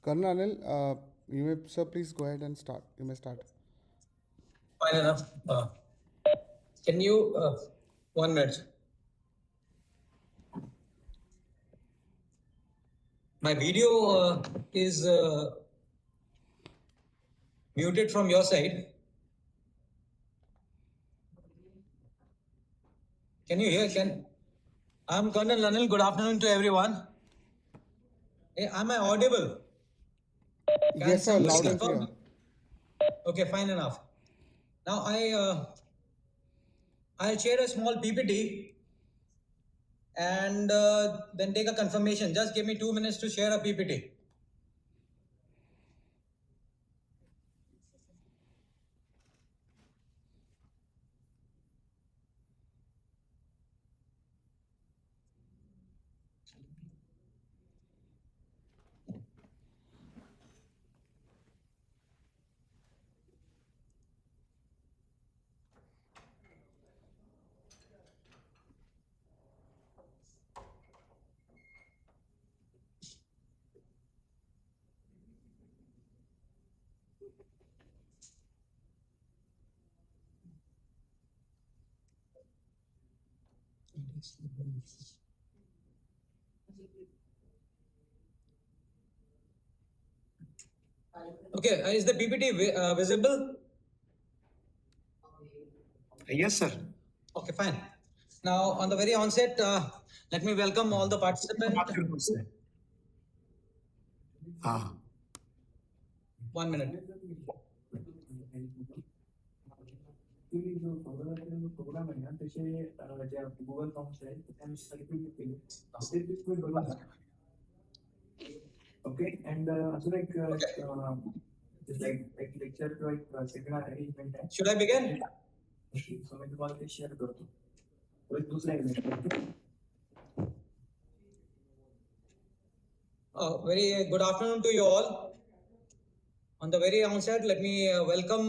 Colonel Anil, you may, sir, please go ahead and start. You may start. Fine enough. Can you, 1 minute. My video is muted from your side. Can you hear? I'm Colonel Anil. Good afternoon to everyone. Am I audible? Yes, sir, loud and clear. Okay, fine enough. Now I'll share a small PPT and then take a confirmation. Just give me 2 minutes to share a PPT. Okay, is the PPT visible? Yes, sir. Okay, fine. Now, on the very onset, let me welcome all the participants. 1 minute. Programme आहे ना त्याचे ज्या Google forms आहेत त्यांनी केले okay and अजून एक lecture किंवा एक सेमिनार अरेंजमेंट आहे. Should I begin? सो मी तुम्हाला ते शेअर करतो. दुसरा very good afternoon to you all. On the very onset, let me welcome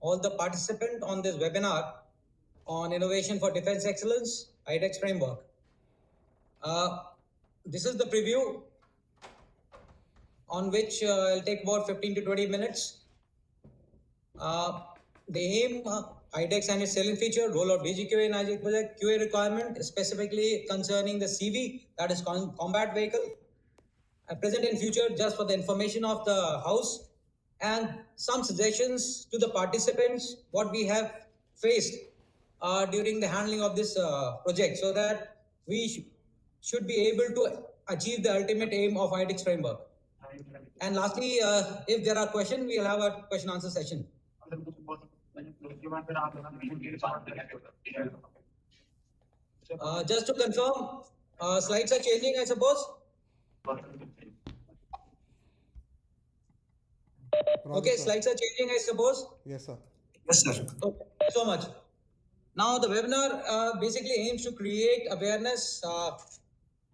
all the participants on this webinar on Innovation for Defense Excellence, iDEX Framework. This is the preview on which I'll take about 15 to 20 minutes. The aim, iDEX and its selling feature, role of DGQA in iDEX project, QA requirement, specifically concerning the CV, that is combat vehicle, present and future, just for the information of the house, and some suggestions to the participants, what we have faced during the handling of this project, so that we should be able to achieve the ultimate aim of iDEX framework. And lastly, if there are questions, we'll have a question answer session. Just to confirm, slides are changing, I suppose. Okay, slides are changing, I suppose. Yes, sir. Yes, sir. Okay, thank you so much. Now, the webinar basically aims to create awareness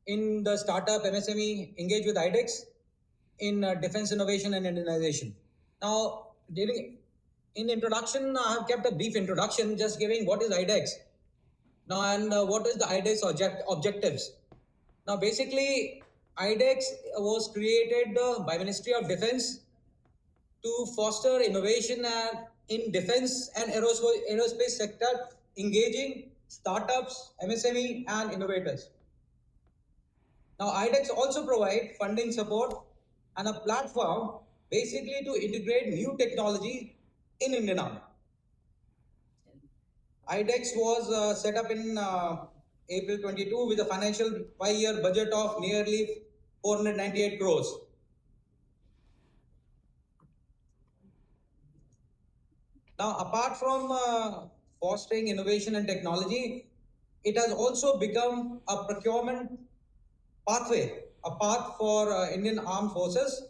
in the startup MSME engage with iDEX in defense innovation and Indianization. Now, in introduction, I have kept a brief introduction, just giving what is iDEX. Now, and what is the iDEX objectives. Now, basically, iDEX was created by Ministry of Defense to foster innovation in defense and aerospace sector, engaging startups, MSME, and innovators. Now, iDEX also provide funding support and a platform basically to integrate new technology in Indian Army. iDEX was set up in April 22 with a financial 5-year budget of nearly 498 crores. Now, apart from fostering innovation and technology, it has also become a procurement pathway, a path for Indian Armed Forces,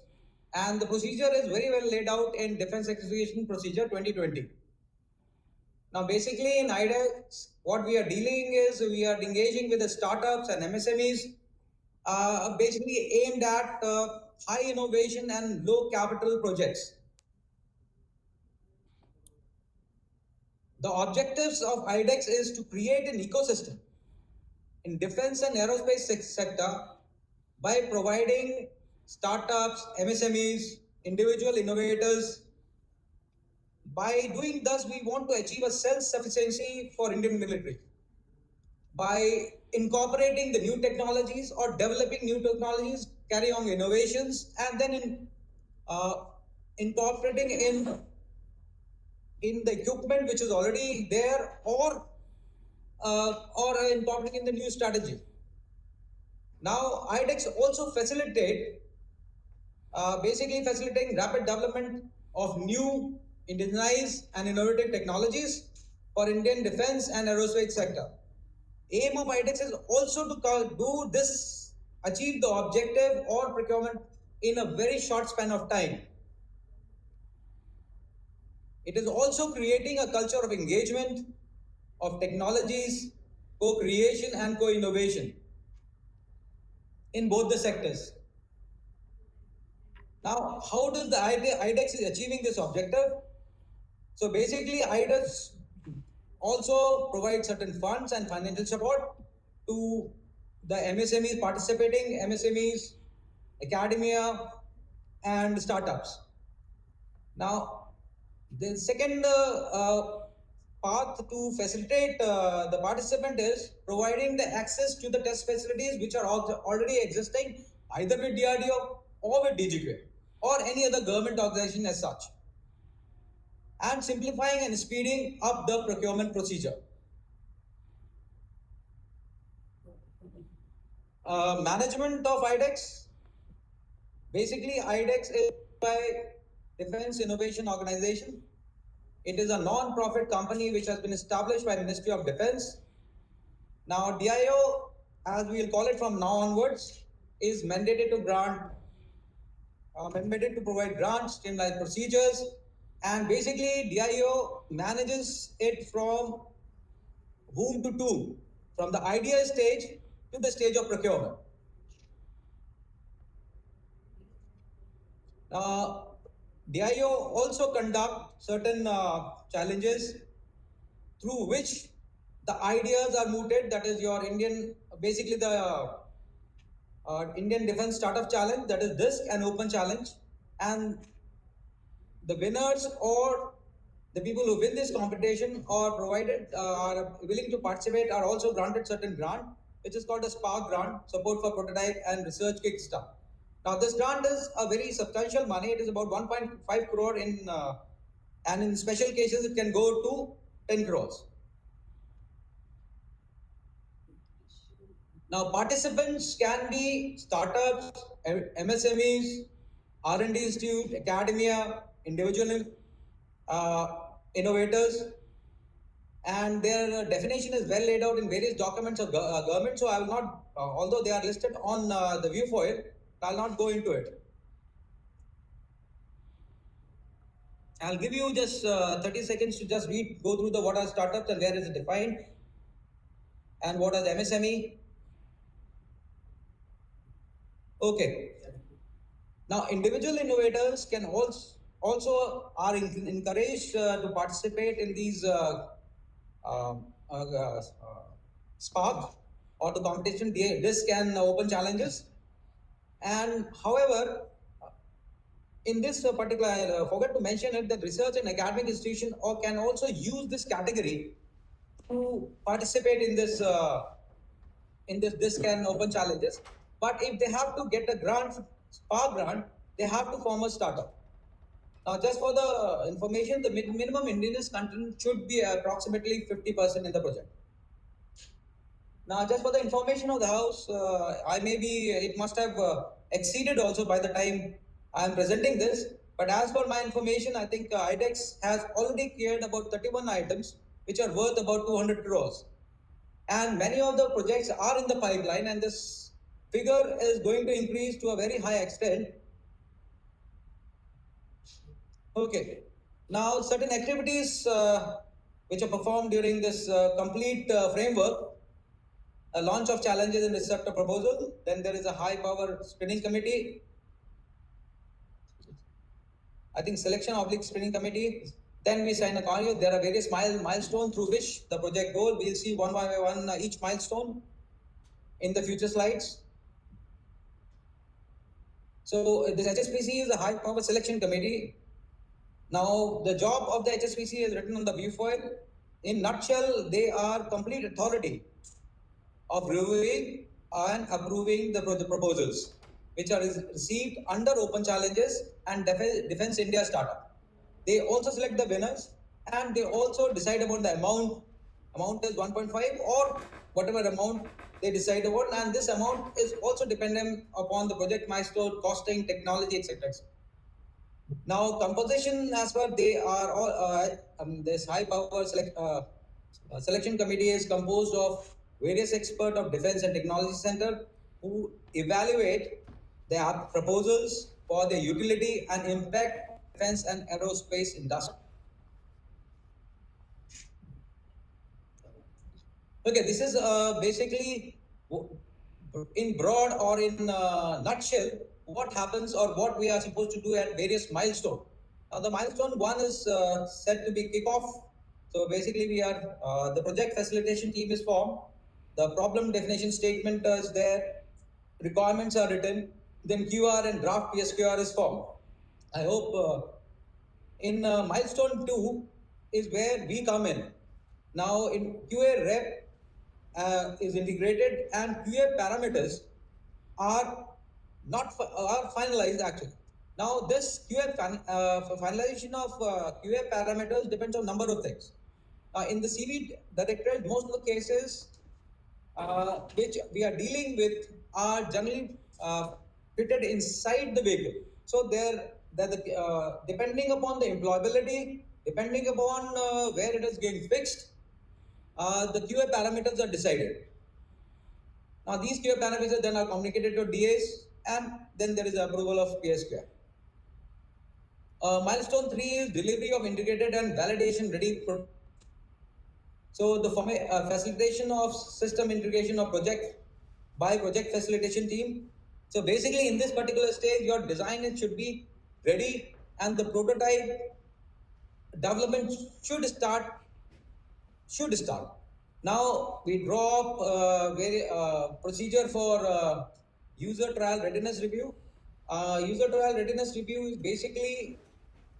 and the procedure is very well laid out in Defense Execution Procedure 2020. Now, basically in iDEX, what we are dealing is we are engaging with the startups and MSMEs, basically aimed at high innovation and low capital projects. The objectives of iDEX is to create an ecosystem in defense and aerospace sector by providing startups, MSMEs, individual innovators. By doing thus, we want to achieve a self-sufficiency for Indian military. By incorporating the new technologies or developing new technologies, carry on innovations, and then incorporating in the equipment which is already there, or incorporating in the new strategy. Now, iDEX also basically facilitating rapid development of new, indigenized and innovative technologies for Indian defense and aerospace sector. Aim of iDEX is also to do this, achieve the objective or procurement in a very short span of time. It is also creating a culture of engagement, of technologies, co-creation and co-innovation in both the sectors. Now, how does the iDEX is achieving this objective? So basically, iDEX also provides certain funds and financial support to the MSMEs participating, MSMEs, academia, and startups. Now, the second path to facilitate the participant is providing the access to the test facilities which are already existing either with DRDO or with DGQA or any other government organization as such, and simplifying and speeding up the procurement procedure. Management of iDEX. Basically, iDEX is by Defense Innovation Organization. It is a non-profit company which has been established by Ministry of Defense. Now, DIO, as we will call it from now onwards, is mandated to provide grants, streamline procedures, and basically DIO manages it from whom to whom, from the idea stage to the stage of procurement. DIO also conduct certain challenges through which the ideas are mooted. That is your basically the Indian Defense Startup Challenge, that is DISC and Open Challenge. And the winners or the people who win this competition are willing to participate are also granted certain grant, which is called a Spark grant, support for prototype and research kickstart. Now, this grant is a very substantial money. It is about 1.5 crore and in special cases, it can go to 10 crores. Now, participants can be startups, MSMEs, R&D institute, academia, individual innovators, and their definition is well laid out in various documents of government. So I will not, although they are listed on the viewfoil, I will not go into it. I'll give you just 30 seconds to just go through what are startups and where is it defined, and what is MSME. Okay. Now, individual innovators can also are encouraged to participate in these Spark or the competition DISC and open challenges. And however, in this particular, I forgot to mention it, that research and academic institution can also use this category to participate in this DISC and open challenges. But if they have to get a grant, Spark grant, they have to form a startup. Now, just for the information, the minimum indigenous content should be approximately 50% in the project. Now, just for the information of the house, it must have exceeded also by the time I am presenting this. But as per my information, I think iDEX has already cleared about 31 items, which are worth about 200 crores. And many of the projects are in the pipeline, and this figure is going to increase to a very high extent. Okay. Now, certain activities which are performed during this complete framework: a launch of challenges and receptor proposal. Then there is a high power screening committee, I think selection oblique screening committee. Then we sign a contract. There are various milestones through which the project goal. We'll see one by one each milestone in the future slides. So this HSPC is a high power selection committee. Now the job of the HSPC is written on the view foil. In nutshell, they are complete authority of reviewing and approving the proposals which are received under open challenges and Defense India startup. They also select the winners and they also decide about the amount. Amount is 1.5 or whatever amount they decide upon, and this amount is also dependent upon the project milestone, costing, technology, etc. Now, composition as well, they are all, this high power selection committee is composed of various experts of Defense and Technology Center who evaluate their proposals for the utility and impact defense and aerospace industry. Okay, this is basically in broad or in nutshell what happens or what we are supposed to do at various milestones. The milestone one is set to be kickoff. So basically, we are the project facilitation team is formed. The problem definition statement is there. Requirements are written. Then QR and draft PSQR is formed. I hope in milestone two is where we come in. Now in QA rep is integrated and QA parameters are not are finalized actually. Now this for finalization of QA parameters depends on number of things. In the CV directorate, most of the cases which we are dealing with are generally fitted inside the vehicle. So depending upon the employability, depending upon where it is getting fixed, the QA parameters are decided. Now these QA parameters then are communicated to DAs, and then there is approval of PSQA. Milestone 3 is delivery of integrated and validation ready. So the facilitation of system integration of project by project facilitation team. So basically in this particular stage, your design should be ready and the prototype development should start. Now we draw up procedure for user trial readiness review. User trial readiness review is basically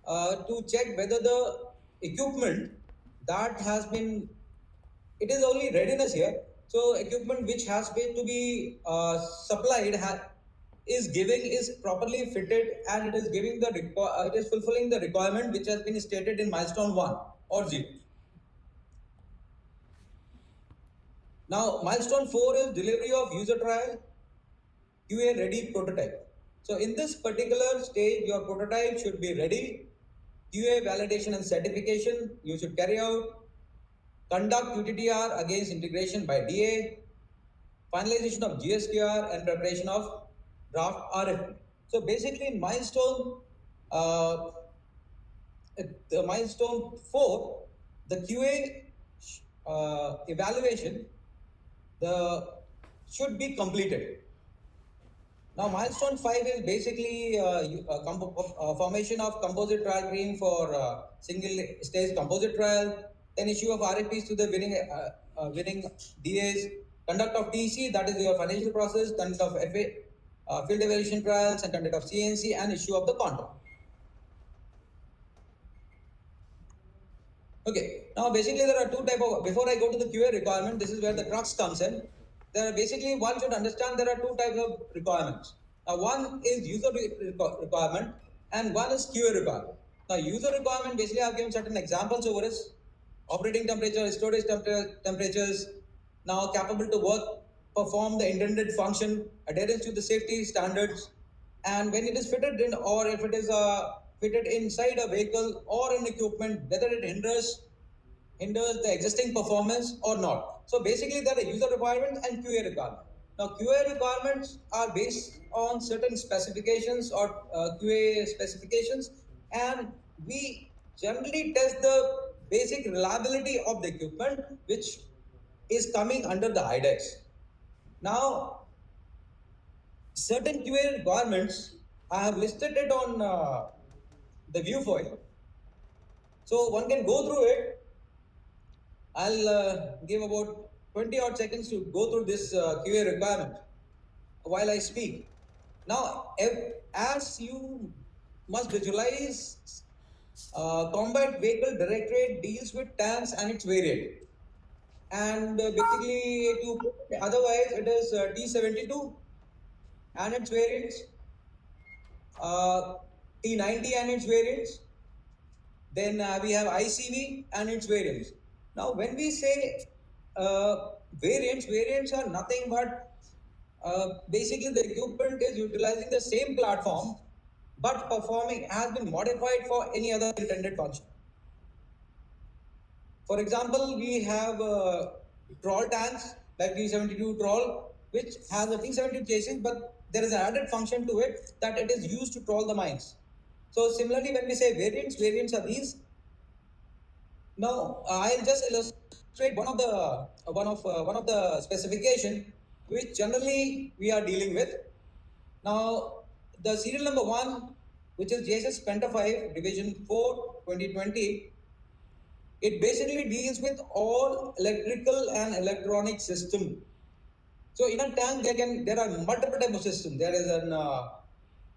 to check whether the equipment that has been, it is only readiness here. So equipment which has been to be supplied is properly fitted and it is giving the it is fulfilling the requirement which has been stated in milestone 1 or 0. Now, milestone 4 is delivery of user trial QA ready prototype. So, in this particular stage, your prototype should be ready. QA validation and certification you should carry out. Conduct UTTR against integration by DA. Finalization of GSQR and preparation of draft RFP. So, basically, in milestone, the milestone 4, the QA evaluation should be completed. Now, milestone 5 is basically formation of composite trial team for single stage composite trial, then issue of RFPs to the winning DAs, conduct of TC, that is your financial process, conduct of FA, field evaluation trials, and conduct of CNC, and issue of the contract. Okay, now basically there are two type of, before I go to the QA requirement, this is where the crux comes in. There are basically, one should understand there are two types of requirements. Now one is user requirement and one is QA requirement. Now user requirement, basically I've given certain examples over this. Operating temperature, storage temperatures, now capable to work, perform the intended function, adherence to the safety standards, and when it is fitted in or if it is fitted inside a vehicle or an equipment, whether it hinders the existing performance or not. So basically there are user requirements and QA requirements. Now QA requirements are based on certain specifications or QA specifications, and we generally test the basic reliability of the equipment which is coming under the iDEX. Now certain QA requirements, I have listed it on the view foil. So one can go through it. I'll give about 20 odd seconds to go through this QA requirement while I speak. Now, as you must visualize, combat vehicle directorate deals with tanks and its variant. And basically, to put it otherwise, it is T-72 and its variants, uh, T-90 and its variants. Then we have ICV and its variants. Now, when we say variants are nothing but basically the equipment is utilizing the same platform but performing has been modified for any other intended function. For example, we have troll tanks like T-72 troll, which has a T-72 chassis, but there is an added function to it that it is used to troll the mines. So similarly, when we say variants are these. Now, I'll just illustrate one of the specification which generally we are dealing with. Now, the serial number 1, which is JSS Penta 5 Division 4 2020, it basically deals with all electrical and electronic system. So in a tank, there are multiple type of systems. There is an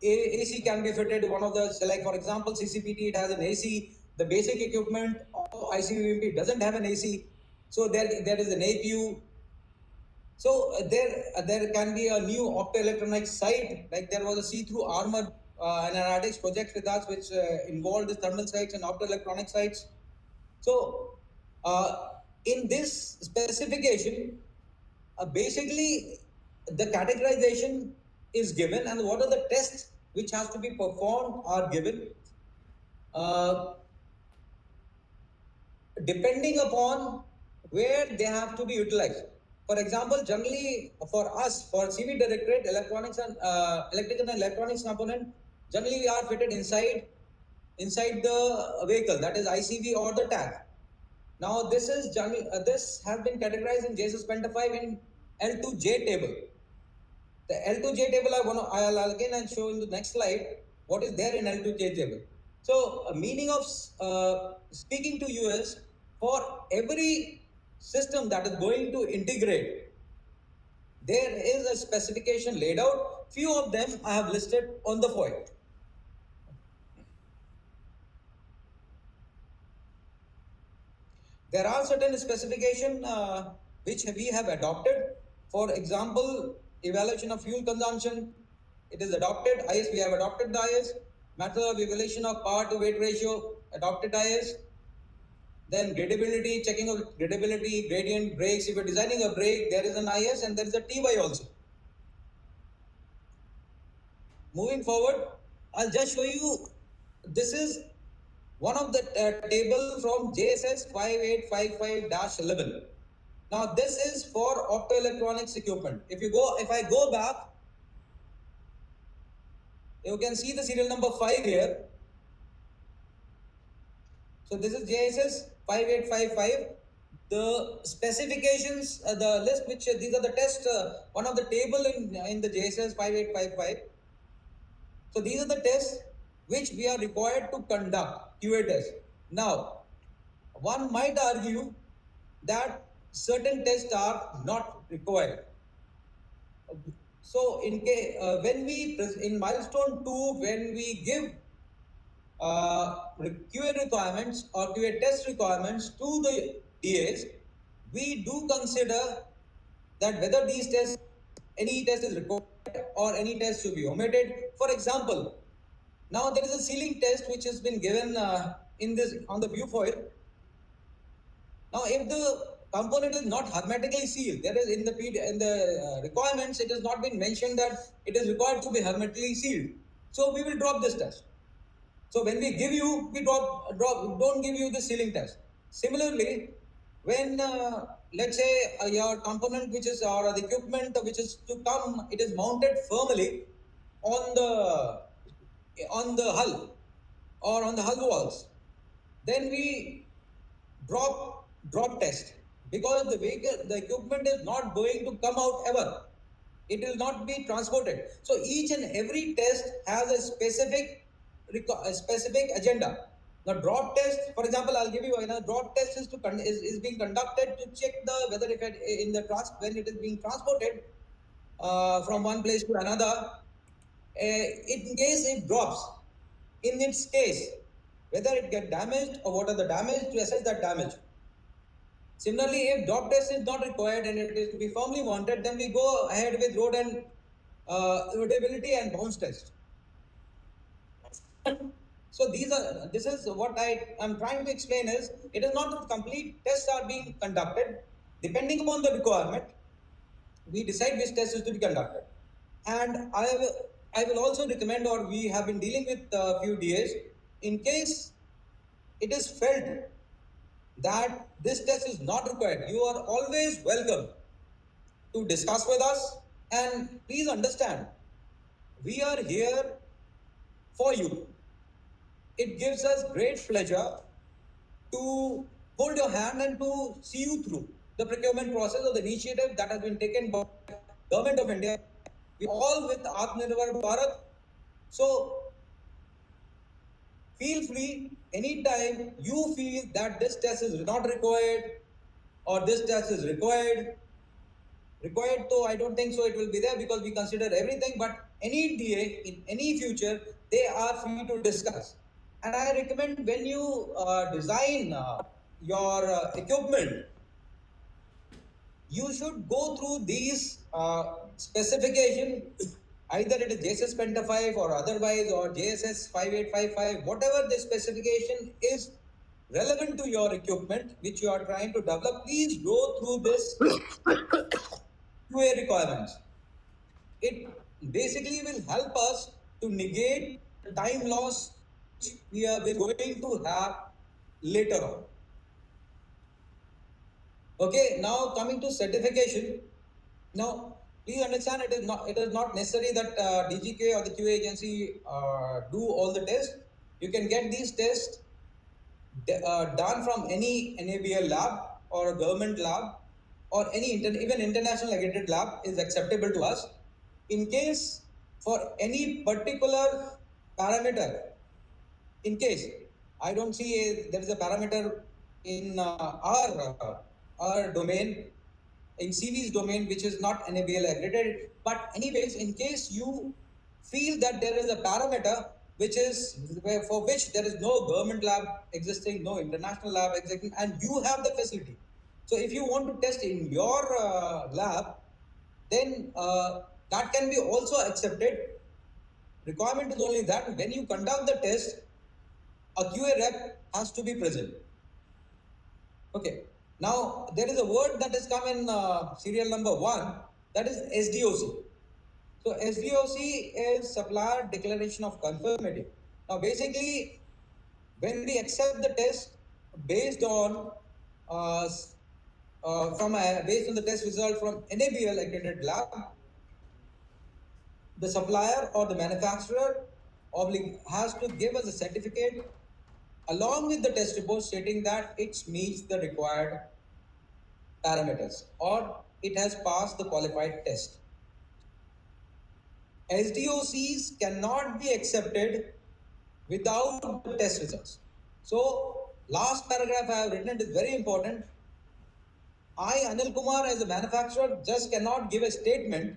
AC can be fitted. One of the, like for example, CCPT, it has an AC. The basic equipment of ICVMP doesn't have an AC. So there is an APU. So there can be a new optoelectronic sight. Like there was a see-through armor and an iDEX project with us, which involved the thermal sights and optoelectronic sights. So in this specification, basically the categorization is given and what are the tests which has to be performed are given depending upon where they have to be utilized. For example, generally for us, for CV Directorate, electronics and electrical and electronics component, generally we are fitted inside the vehicle, that is ICV or the tag. Now this is this has been categorized in JSS Penta 5 in L2J table. The L2J table I'll again show in the next slide what is there in L2J table. So meaning of speaking to you is for every system that is going to integrate, there is a specification laid out. Few of them I have listed on the foil. There are certain specifications which we have adopted. For example, evaluation of fuel consumption, it is adopted. IS, we have adopted the IS. Method of evaluation of power to weight ratio, adopted IS. Then gradability, checking of gradability, gradient, brakes. If you're designing a brake, there is an IS and there is a TY also. Moving forward, I'll just show you, this is one of the table from JSS 5855-11. Now this is for optoelectronics equipment. If I go back, you can see the serial number 5 here. So this is JSS 5855. The specifications, the list which these are the tests, one of the table in the JSS 5855. So these are the tests which we are required to conduct, QA tests. Now, one might argue that certain tests are not required. So in case when we in milestone 2, when we give QA requirements or QA test requirements to the DAs, we do consider that whether these tests, any test is required or any test should be omitted. For example, now there is a sealing test which has been given in this on the view foil. Now, if the component is not hermetically sealed, there is in the requirements it has not been mentioned that it is required to be hermetically sealed. So we will drop this test. So when we give you, we don't give you the sealing test. Similarly, when let's say your component which is or the equipment which is to come, it is mounted firmly on the hull or on the hull walls, then we drop test because the equipment is not going to come out ever. It will not be transported. So each and every test has a specific a specific agenda. The drop test, for example, I'll give you a drop test is being conducted to check the whether if when it is being transported from one place to another, in case it drops, in its case, whether it get damaged or what are the damage to assess that damage. Similarly, if drop test is not required and it is to be firmly mounted, then we go ahead with road and roadability and bounce test. So this is what I am trying to explain is it is not that complete tests are being conducted. Depending upon the requirement, we decide which test is to be conducted. And I will also recommend, or we have been dealing with a few DAs, in case it is felt that this test is not required, you are always welcome to discuss with us. And please understand, we are here for you. It gives us great pleasure to hold your hand and to see you through the procurement process or the initiative that has been taken by Government of India. We all with Atmanirbhar Bharat. So feel free anytime you feel that this test is not required or this test is required. Required, though I don't think so it will be there because we consider everything, but any DA in any future, they are free to discuss. And I recommend when you design your equipment, you should go through these specification, either it is JSS Penta 5 or otherwise, or JSS 5855, whatever the specification is relevant to your equipment which you are trying to develop, please go through this QA requirements. It basically will help us to negate the time loss we are going to have later on. Okay, now coming to certification. Now, please understand it is not necessary that DGQA or the QA agency do all the tests. You can get these tests done from any NABL lab or a government lab or even international accredited lab is acceptable to us. In case for any particular parameter, in case I don't see there is a parameter in our domain, in CV's domain, which is not NABL accredited. But anyways, in case you feel that there is a parameter for which there is no government lab existing, no international lab existing, and you have the facility. So if you want to test in your lab, then that can be also accepted. Requirement is only that when you conduct the test, a QA rep has to be present. Okay. Now, there is a word that has come in serial number 1, that is SDOC. So, SDOC is Supplier Declaration of Conformity. Now, basically, when we accept the test based on based on the test result from NABL accredited lab, the supplier or the manufacturer has to give us a certificate along with the test report stating that it meets the required parameters or it has passed the qualified test. SDOCs cannot be accepted without the test results. So, last paragraph I have written, it is very important. I, Anil Kumar, as a manufacturer, just cannot give a statement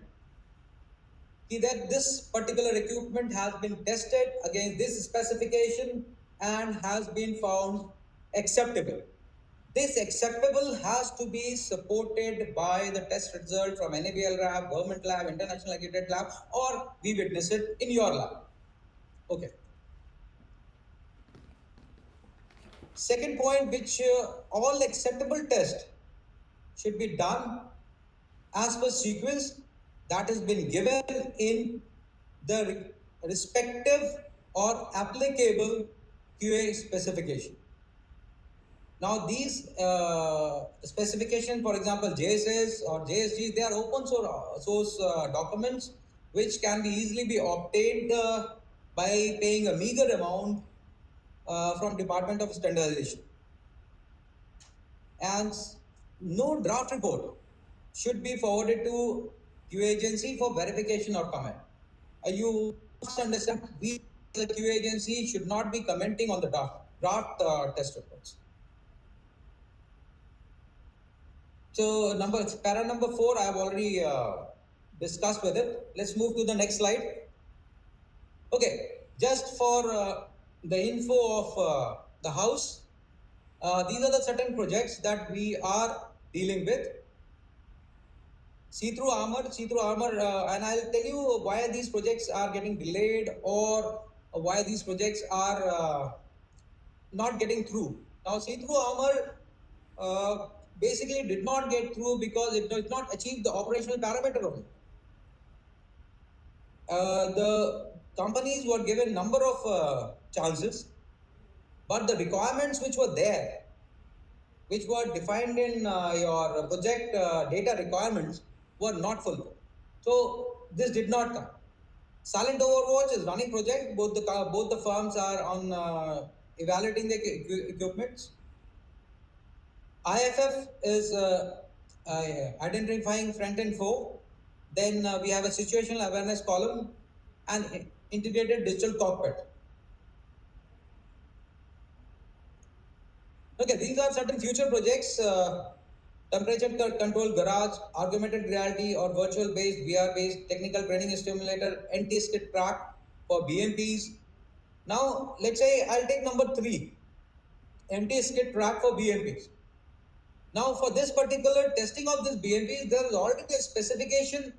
that this particular equipment has been tested against this specification and has been found acceptable. This acceptable has to be supported by the test result from NABL lab, government lab, international accredited lab, or we witness it in your lab. Okay. Second point, which all acceptable tests should be done as per sequence that has been given in the respective or applicable QA specification. Now, these specifications, for example, JSS or JSG, they are open source documents which can be easily be obtained by paying a meager amount from Department of Standardization. And no draft report should be forwarded to QA agency for verification or comment. You must understand, we the QA agency should not be commenting on the draft test reports. So para number 4, I have already discussed with it. Let's move to the next slide. Okay, just for the info of the house, these are the certain projects that we are dealing with. See-through armor, and I'll tell you why these projects are getting delayed or why these projects are not getting through. Now, see-through armor basically did not get through because it did not achieve the operational parameter of it. The companies were given number of chances, but the requirements which were there, which were defined in your project data requirements, were not fulfilled. So this did not come. Silent Overwatch is running project. Both the firms are on evaluating the equipments. IFF is identifying front and foe. Then we have a situational awareness column and integrated digital cockpit. Okay, these are certain future projects. Temperature control garage, augmented reality or virtual based, VR based, technical training stimulator, anti-skid track for BMPs. Now, let's say I'll take number 3, anti-skid track for BMPs. Now, for this particular testing of this BMP, there is already a specification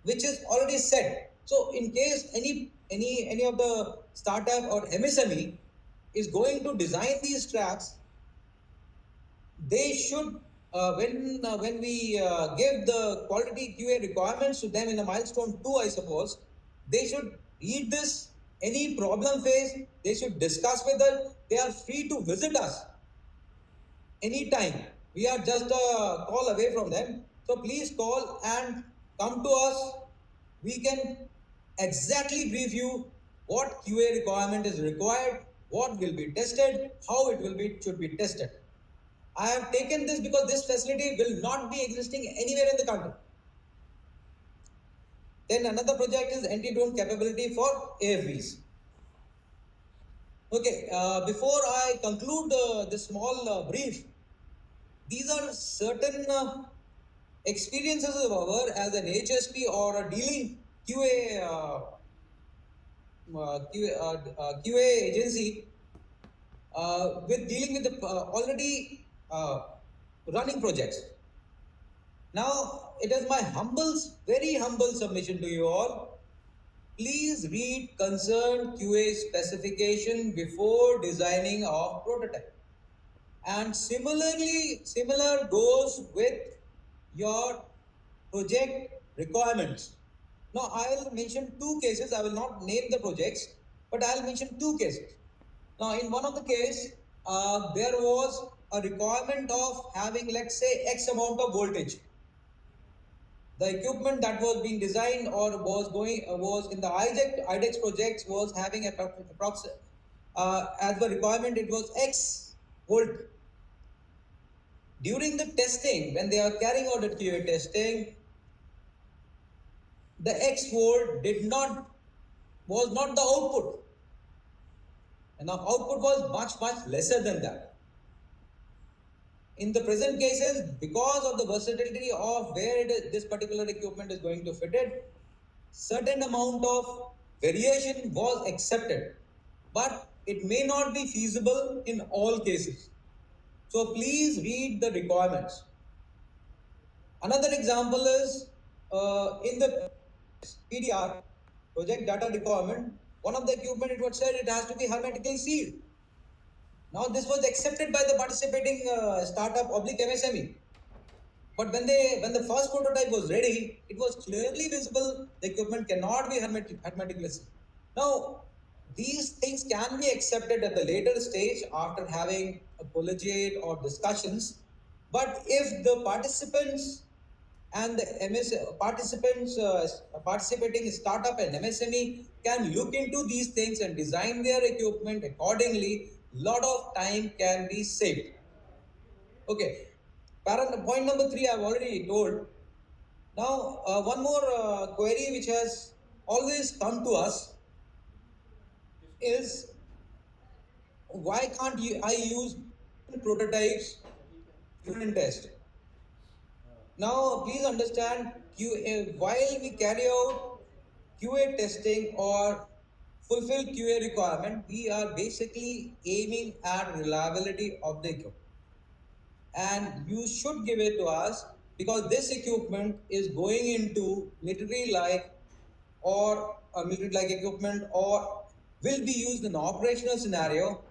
which is already set. So, in case any of the startup or MSME is going to design these tracks, they should when we give the quality QA requirements to them in a milestone 2, I suppose, they should read this. Any problem faced, they should discuss with us. They are free to visit us anytime. We are just a call away from them. So please call and come to us. We can exactly brief you what QA requirement is required, what will be tested, how it should be tested. I have taken this because this facility will not be existing anywhere in the country. Then another project is anti-drone capability for AFVs. Okay, before I conclude this small brief, these are certain experiences of ours as an HSP or a dealing QA agency with dealing with the already running projects. Now, it is my very humble submission to you all. Please read concerned QA specification before designing of prototype. And similar goes with your project requirements. Now, I will mention 2 cases. I will not name the projects, but I will mention 2 cases. Now, in one of the case, there was a requirement of having, let's say, X amount of voltage. The equipment that was being designed or was in the iDEX projects was having approximate as the requirement, it was X volt. During the testing, when they are carrying out the QA testing, the X volt was not the output, and the output was much lesser than that. In the present cases, because of the versatility of where this particular equipment is going to fit it, certain amount of variation was accepted, but it may not be feasible in all cases. So please read the requirements. Another example is in the PDR, project data requirement, one of the equipment, it was said it has to be hermetically sealed. Now this was accepted by the participating startup oblique MSME. But when the first prototype was ready, it was clearly visible the equipment cannot be hermetically sealed. Now, these things can be accepted at the later stage after having a collegiate or discussions. But if the participants and the participating startup and MSME can look into these things and design their equipment accordingly, lot of time can be saved. Okay, point number 3 I've already told. Now, one more query which has always come to us. is why can't I use prototypes unit test? Now, please understand, while we carry out QA testing or fulfill QA requirement, we are basically aiming at reliability of the equipment. And you should give it to us because this equipment is going into military-like or military-like equipment or will be used in operational scenario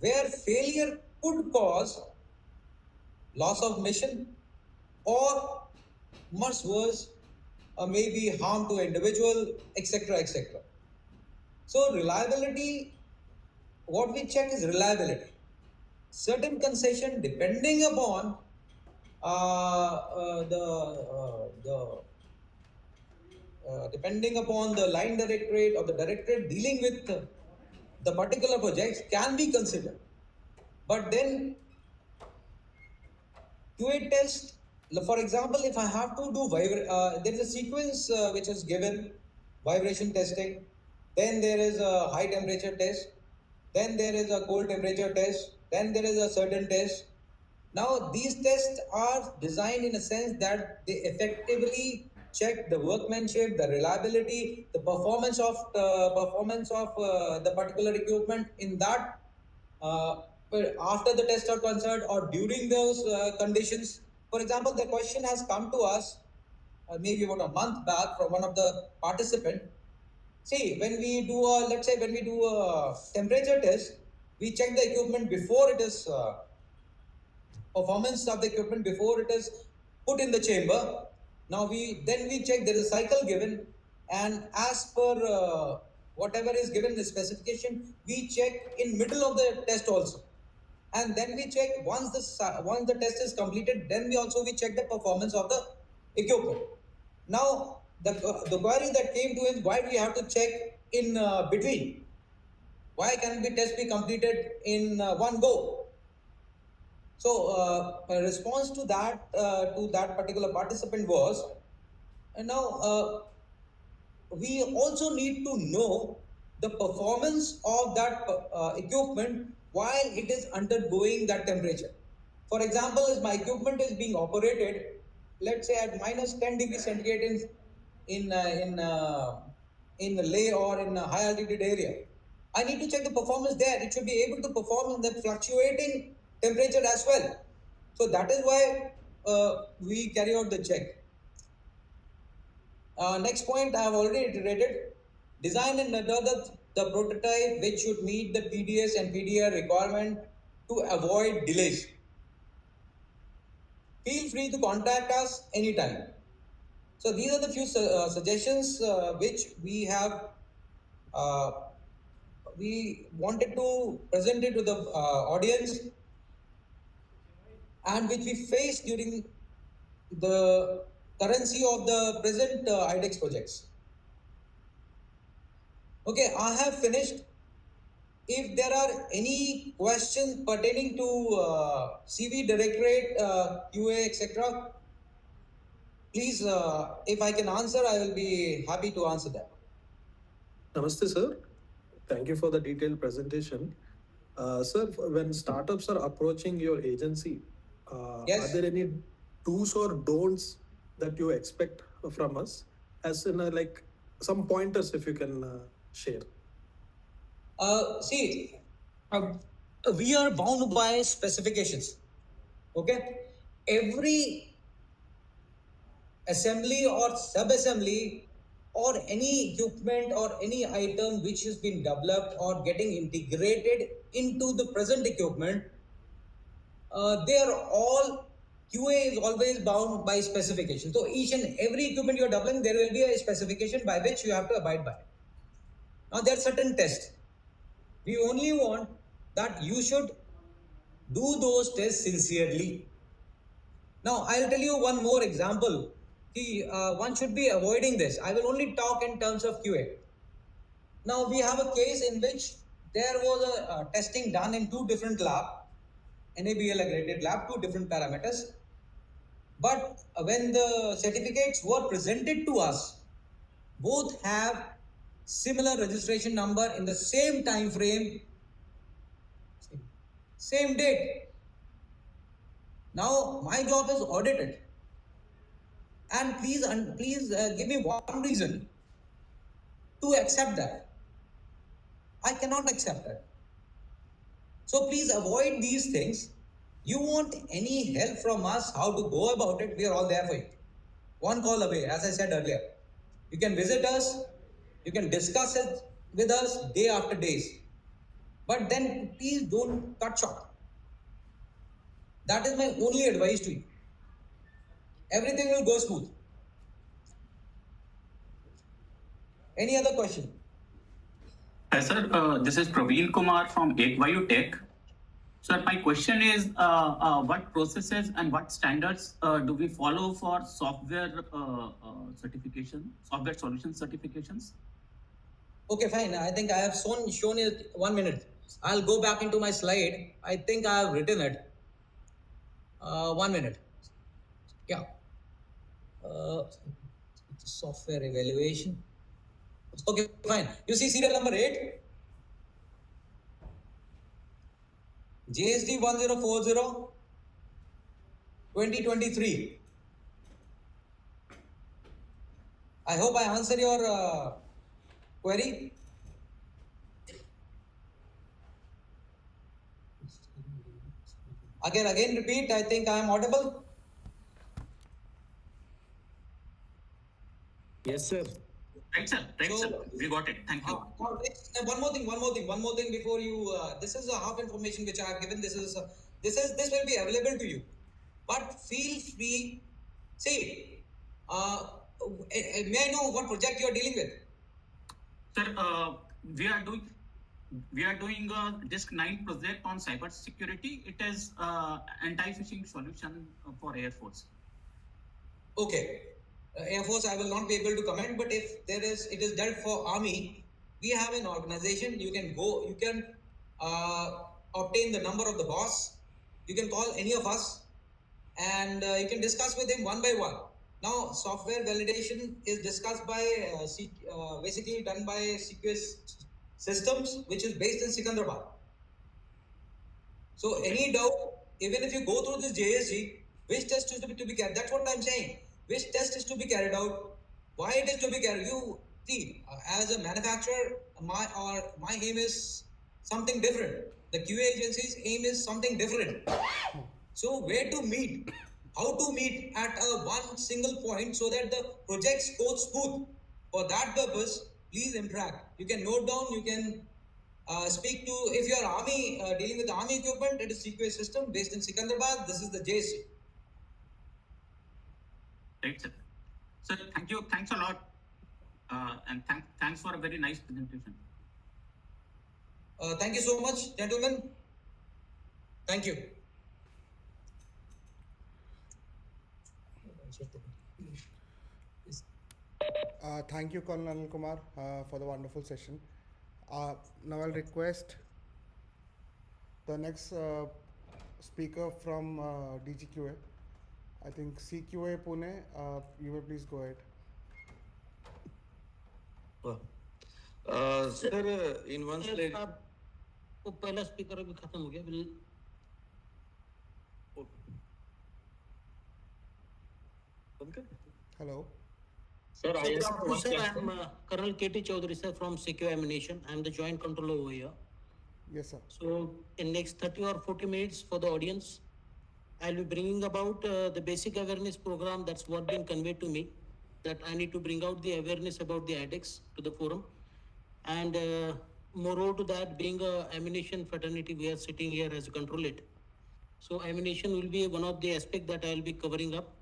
where failure could cause loss of mission or much worse, maybe harm to individual, etc., etc. So reliability, what we check is reliability. Certain concession depending upon depending upon the line directorate or the directorate dealing with the particular projects can be considered. But then QA test, for example, if I have to do there is a sequence which is given: vibration testing, then there is a high temperature test, then there is a cold temperature test, then there is a certain test. Now these tests are designed in a sense that they effectively check the workmanship, the reliability, the performance of the particular equipment in that uh, after the test are concerned or during those conditions. For example, the question has come to us maybe about a month back from one of the participant. See, when we do a, let's say when we do a temperature test, we check the equipment before it is performance of the equipment before it is put in the chamber. Now we check there is a cycle given, and as per whatever is given in the specification, we check in middle of the test also, and then we check once the test is completed. Then we check the performance of the equipment. Now the query that came to is why do we have to check in between? Why can the test be completed in one go? So, a response to that particular participant was, and now we also need to know the performance of that equipment while it is undergoing that temperature. For example, if my equipment is being operated, let's say at minus 10 degrees centigrade in uh, in uh, in Leh or in a high altitude area, I need to check the performance there. It should be able to perform in that fluctuating temperature as well. So that is why we carry out the check. Next point I have already iterated. Design and develop the prototype which should meet the PDS and PDR requirement to avoid delays. Feel free to contact us anytime. So these are the few suggestions which uh, we wanted to present it to the audience and which we face during the currency of the present iDEX projects. Okay, I have finished. If there are any questions pertaining to CV, Directorate, QA, etc., please, if I can answer, I will be happy to answer that. Namaste, sir. Thank you for the detailed presentation. Sir, when startups are approaching your agency, Yes. are there any do's or don'ts that you expect from us? As in, like some pointers, if you can share. See, we are bound by specifications. Okay, every assembly or sub-assembly or any equipment or any item which has been developed or getting integrated into the present equipment, they are all QA is always bound by specification. So each and every equipment you are developing, there will be a specification by which you have to abide by. Now there are certain tests. We only want that you should do those tests sincerely. Now, I'll tell you one more example. One should be avoiding this. I will only talk in terms of QA. Now, we have a case in which there was a testing done in two different labs, NABL accredited lab, two different parameters. But when the certificates were presented to us, both have similar registration number in the same time frame, same date. Now my job is audited, and please give me one reason to accept that. I cannot accept that. So please avoid these things. You want any help from us, how to go about it, we are all there for you. One call away, as I said earlier. You can visit us, you can discuss it with us day after days. But then please don't cut short. That is my only advice to you. Everything will go smooth. Any other question? Hi, sir. This is Praveen Kumar from Aquayu Tech. Sir, my question is, what processes and what standards do we follow for software certification, software solution certifications? Okay, fine. I think I have shown you 1 minute. I'll go back into my slide. I think I have written it. 1 minute. Yeah. Software evaluation. Okay, fine. You see serial number 8? JSD 1040 2023. I hope I answer your query. Again repeat. I think I am audible. Yes, sir. Right, sir. Right, sir. We got it. Thank you. One more thing before you. This is a half information which I have given. This will be available to you, but feel free. See, may I know what project you are dealing with? Sir, we are doing a DISC 9 project on cyber security. It is anti-phishing solution for Air Force. Okay. Air Force, I will not be able to comment, but if it is dealt for Army, we have an organization. You can obtain the number of the boss. You can call any of us, and you can discuss with him one by one. Now, software validation is discussed by basically done by CQS Systems, which is based in Secunderabad. So, any doubt, even if you go through this JSG, which test is to be carried? That's what I'm saying. Which test is to be carried out? Why it is to be carried? You see, as a manufacturer, my aim is something different. The QA agency's aim is something different. So where to meet? How to meet at one single point so that the projects go smooth? For that purpose, please interact. You can note down. You can speak to, if you are Army, dealing with Army equipment, it is CQA system based in Secunderabad. This is the JSC. Right, sir. Sir, thank you. Thanks a lot. And thanks for a very nice presentation. Thank you so much, gentlemen. Thank you. Thank you, Colonel Kumar, for the wonderful session. Now I'll request the next speaker from DGQA. I think CQA Pune. You may please go ahead. Sir in one slide वो पहला speaker अभी खत्म हो गया Hello. Sir, I have one sir, I question. am Colonel KT Chaudhary sir from Secure Ammunition. I am the joint controller over here. Yes, sir. So in next 30 or 40 minutes for the audience, I'll be bringing about the basic awareness program. That's what been conveyed to me, that I need to bring out the awareness about the iDEX to the forum. And moreover to that, being a ammunition fraternity, we are sitting here as a controlate. So ammunition will be one of the aspects that I will be covering up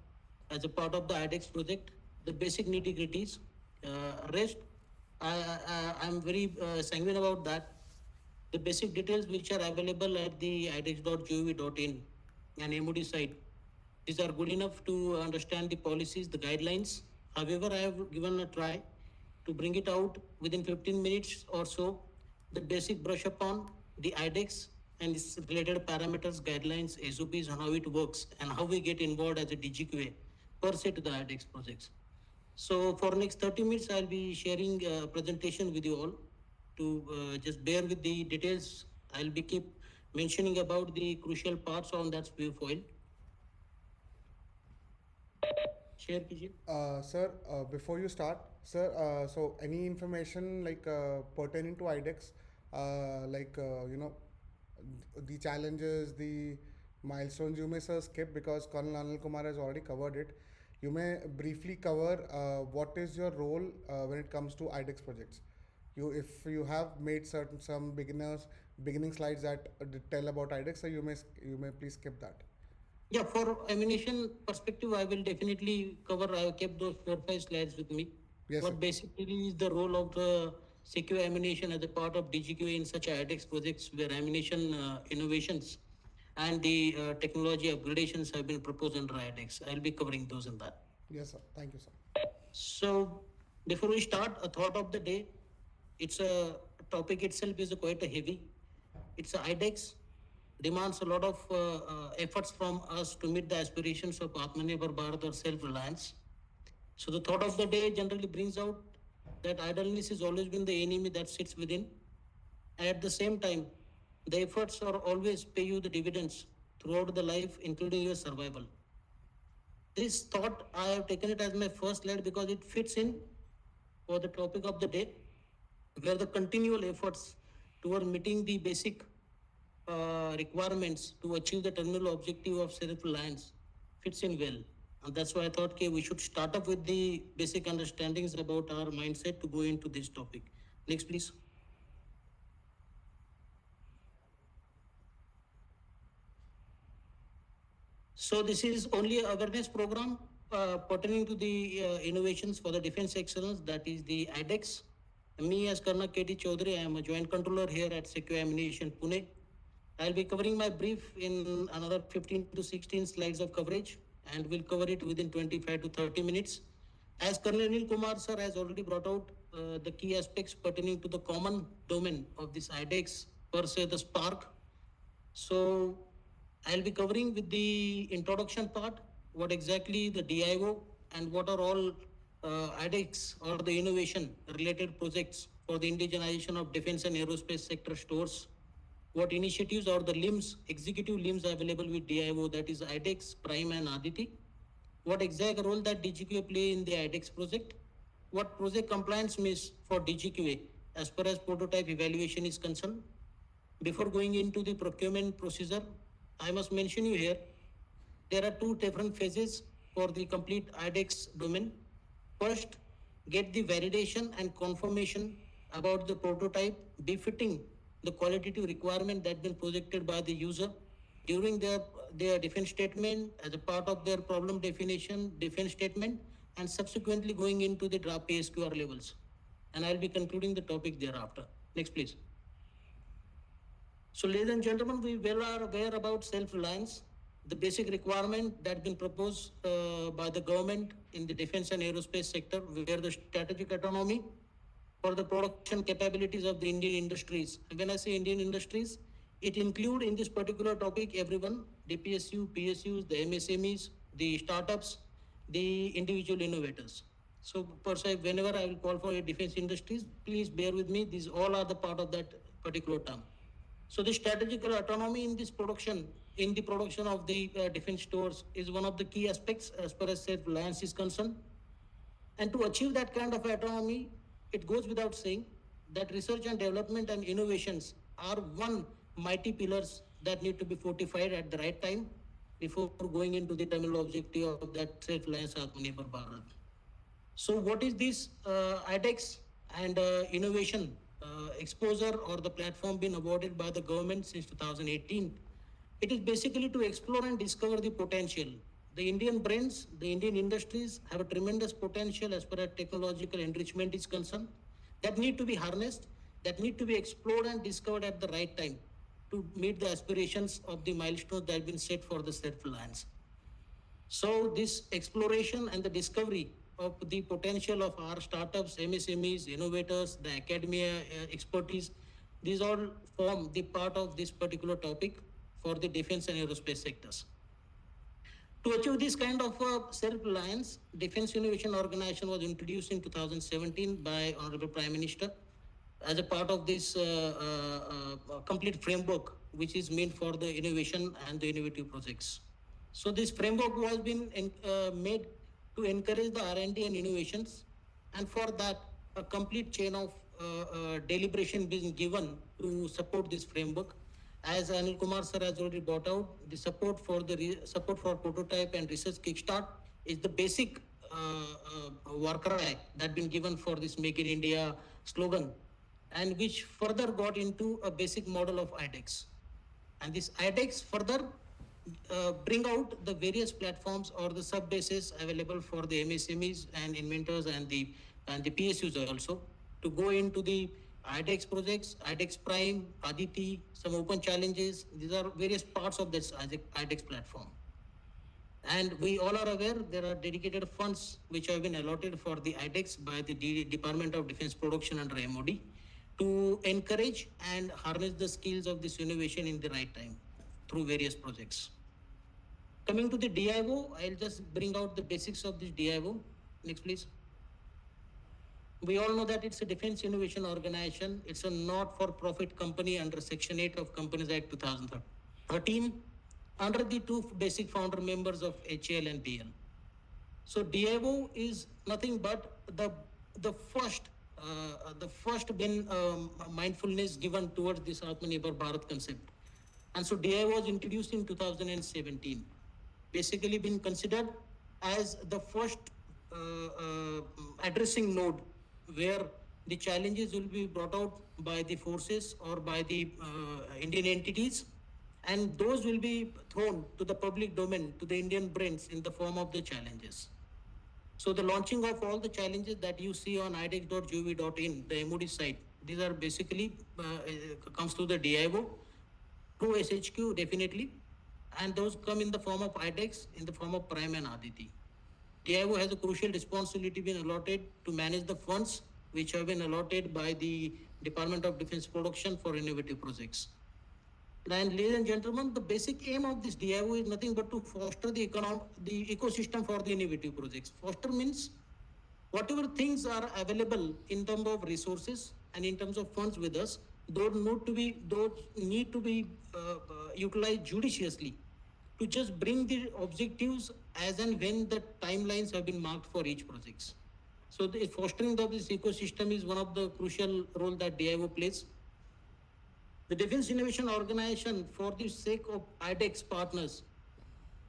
as a part of the iDEX project. The basic nitty-gritties. Rest, I'm very sanguine about that. The basic details which are available at the iDEX.gov.in and MOD site, these are good enough to understand the policies, the guidelines. However, I have given a try to bring it out within 15 minutes or so, the basic brush upon the iDEX and its related parameters, guidelines, SOPs, and how it works, and how we get involved as a DGQA per se to the iDEX projects. So for next 30 minutes, I'll be sharing a presentation with you all to just bear with the details. I'll be keep mentioning about the crucial parts on that view foil. Share कीजिए. Sir, before you start, sir, so any information like pertaining to iDEX, the challenges, the milestones, you may sir skip because Colonel Anil Kumar has already covered it. You may briefly cover what is your role when it comes to iDEX projects. If you have made some beginning slides that tell about iDEX, so you may please skip that. Yeah, for ammunition perspective, I will definitely cover. I have kept those 4-5 slides with me. Yes, What sir. basically is the role of the secure ammunition as a part of DGQA in such iDEX projects where ammunition innovations and the technology upgradations have been proposed under iDEX. I'll be covering those in that. Yes, sir. Thank you, sir. So before we start, a thought of the day. It's a topic itself is quite a heavy. It's a iDEX, demands a lot of efforts from us to meet the aspirations of Atmanirbhar Bharat or self-reliance. So the thought of the day generally brings out that idleness has always been the enemy that sits within. And at the same time, the efforts are always pay you the dividends throughout the life, including your survival. This thought, I have taken it as my first slide because it fits in for the topic of the day, where the continual efforts toward meeting the basic requirements to achieve the terminal objective of self-reliance fits in well. And that's why I thought okay, we should start up with the basic understandings about our mindset to go into this topic. Next, please. So this is only an awareness program pertaining to the innovations for the defense excellence, that is the iDEX. Me as Colonel K.T. Chaudhary, I am a joint controller here at Secure Ammunition, Pune. I'll be covering my brief in another 15 to 16 slides of coverage and we'll cover it within 25 to 30 minutes. As Colonel Anil Kumar sir has already brought out the key aspects pertaining to the common domain of this iDEX, per se the Spark. So I'll be covering with the introduction part, what exactly the DIO and what are all iDEX or the innovation related projects for the indigenization of defense and aerospace sector stores. What initiatives or the limbs, executive limbs available with DIO, that is iDEX, Prime and Aditi. What exact role that DGQA play in the iDEX project. What project compliance means for DGQA as far as prototype evaluation is concerned. Before going into the procurement procedure, I must mention you here, there are two different phases for the complete iDEX domain. First, get the validation and confirmation about the prototype befitting the qualitative requirement that been projected by the user during their defense statement as a part of their problem definition, defense statement, and subsequently going into the draft PSQR levels. And I'll be concluding the topic thereafter. Next, please. So, ladies and gentlemen, we well are aware about self-reliance, the basic requirement that has been proposed by the government in the defense and aerospace sector, where the strategic autonomy for the production capabilities of the Indian industries. And when I say Indian industries, it includes in this particular topic everyone, the PSU, PSUs, the MSMEs, the startups, the individual innovators. So, per se, whenever I will call for a defense industries, please bear with me. These all are the part of that particular term. So the strategical autonomy in this production, in the production of the defense stores is one of the key aspects as far as self-reliance is concerned. And to achieve that kind of autonomy, it goes without saying that research and development and innovations are one mighty pillars that need to be fortified at the right time before going into the terminal objective of that self-reliance Atmanirbhar Bharat. So what is this iDEX and innovation exposure or the platform been awarded by the government since 2018? It is basically to explore and discover the potential. The Indian brains, the Indian industries have a tremendous potential as far as technological enrichment is concerned that need to be harnessed, that need to be explored and discovered at the right time to meet the aspirations of the milestones that have been set for the self-reliance. So this exploration and the discovery of the potential of our startups, MSMEs, innovators, the academia expertise, these all form the part of this particular topic for the defense and aerospace sectors. To achieve this kind of self-reliance, Defense Innovation Organization was introduced in 2017 by Honorable Prime Minister as a part of this complete framework, which is meant for the innovation and the innovative projects. So this framework was been made to encourage the R&D and innovations, and for that, a complete chain of deliberation being given to support this framework. As Anil Kumar sir has already brought out, the support for support for prototype and research kickstart is the basic war cry that been given for this Make in India slogan, and which further got into a basic model of iDEX. And this iDEX further bring out the various platforms or the sub bases available for the MSMEs and inventors and the PSUs also to go into the iDEX projects, iDEX Prime, Aditi, some open challenges. These are various parts of this iDEX platform. And we all are aware there are dedicated funds which have been allotted for the iDEX by the Department of Defense Production under MOD to encourage and harness the skills of this innovation in the right time through various projects. Coming to the DIO, I'll just bring out the basics of this DIO. Next, please. We all know that it's a Defense Innovation Organization. It's a not-for-profit company under Section 8 of Companies Act 2013, under the two basic founder members of HAL and BL. So DIO is nothing but the first mindfulness given towards this Atmanirbhar Bharat concept. And so DIO was introduced in 2017, basically been considered as the first addressing node where the challenges will be brought out by the forces or by the Indian entities, and those will be thrown to the public domain, to the Indian brains in the form of the challenges. So the launching of all the challenges that you see on idex.gov.in, the MOD site, these are basically comes through the DIO, through SHQ definitely, and those come in the form of iDEX, in the form of Prime and Aditi. DIO has a crucial responsibility been allotted to manage the funds which have been allotted by the Department of Defense Production for innovative projects. And ladies and gentlemen, the basic aim of this DIO is nothing but to foster the ecosystem for the innovative projects. Foster means whatever things are available in terms of resources and in terms of funds with us, those need to be utilized judiciously to just bring the objectives as and when the timelines have been marked for each project. So the fostering of this ecosystem is one of the crucial role that DIO plays. The Defense Innovation Organization, for the sake of iDEX partners,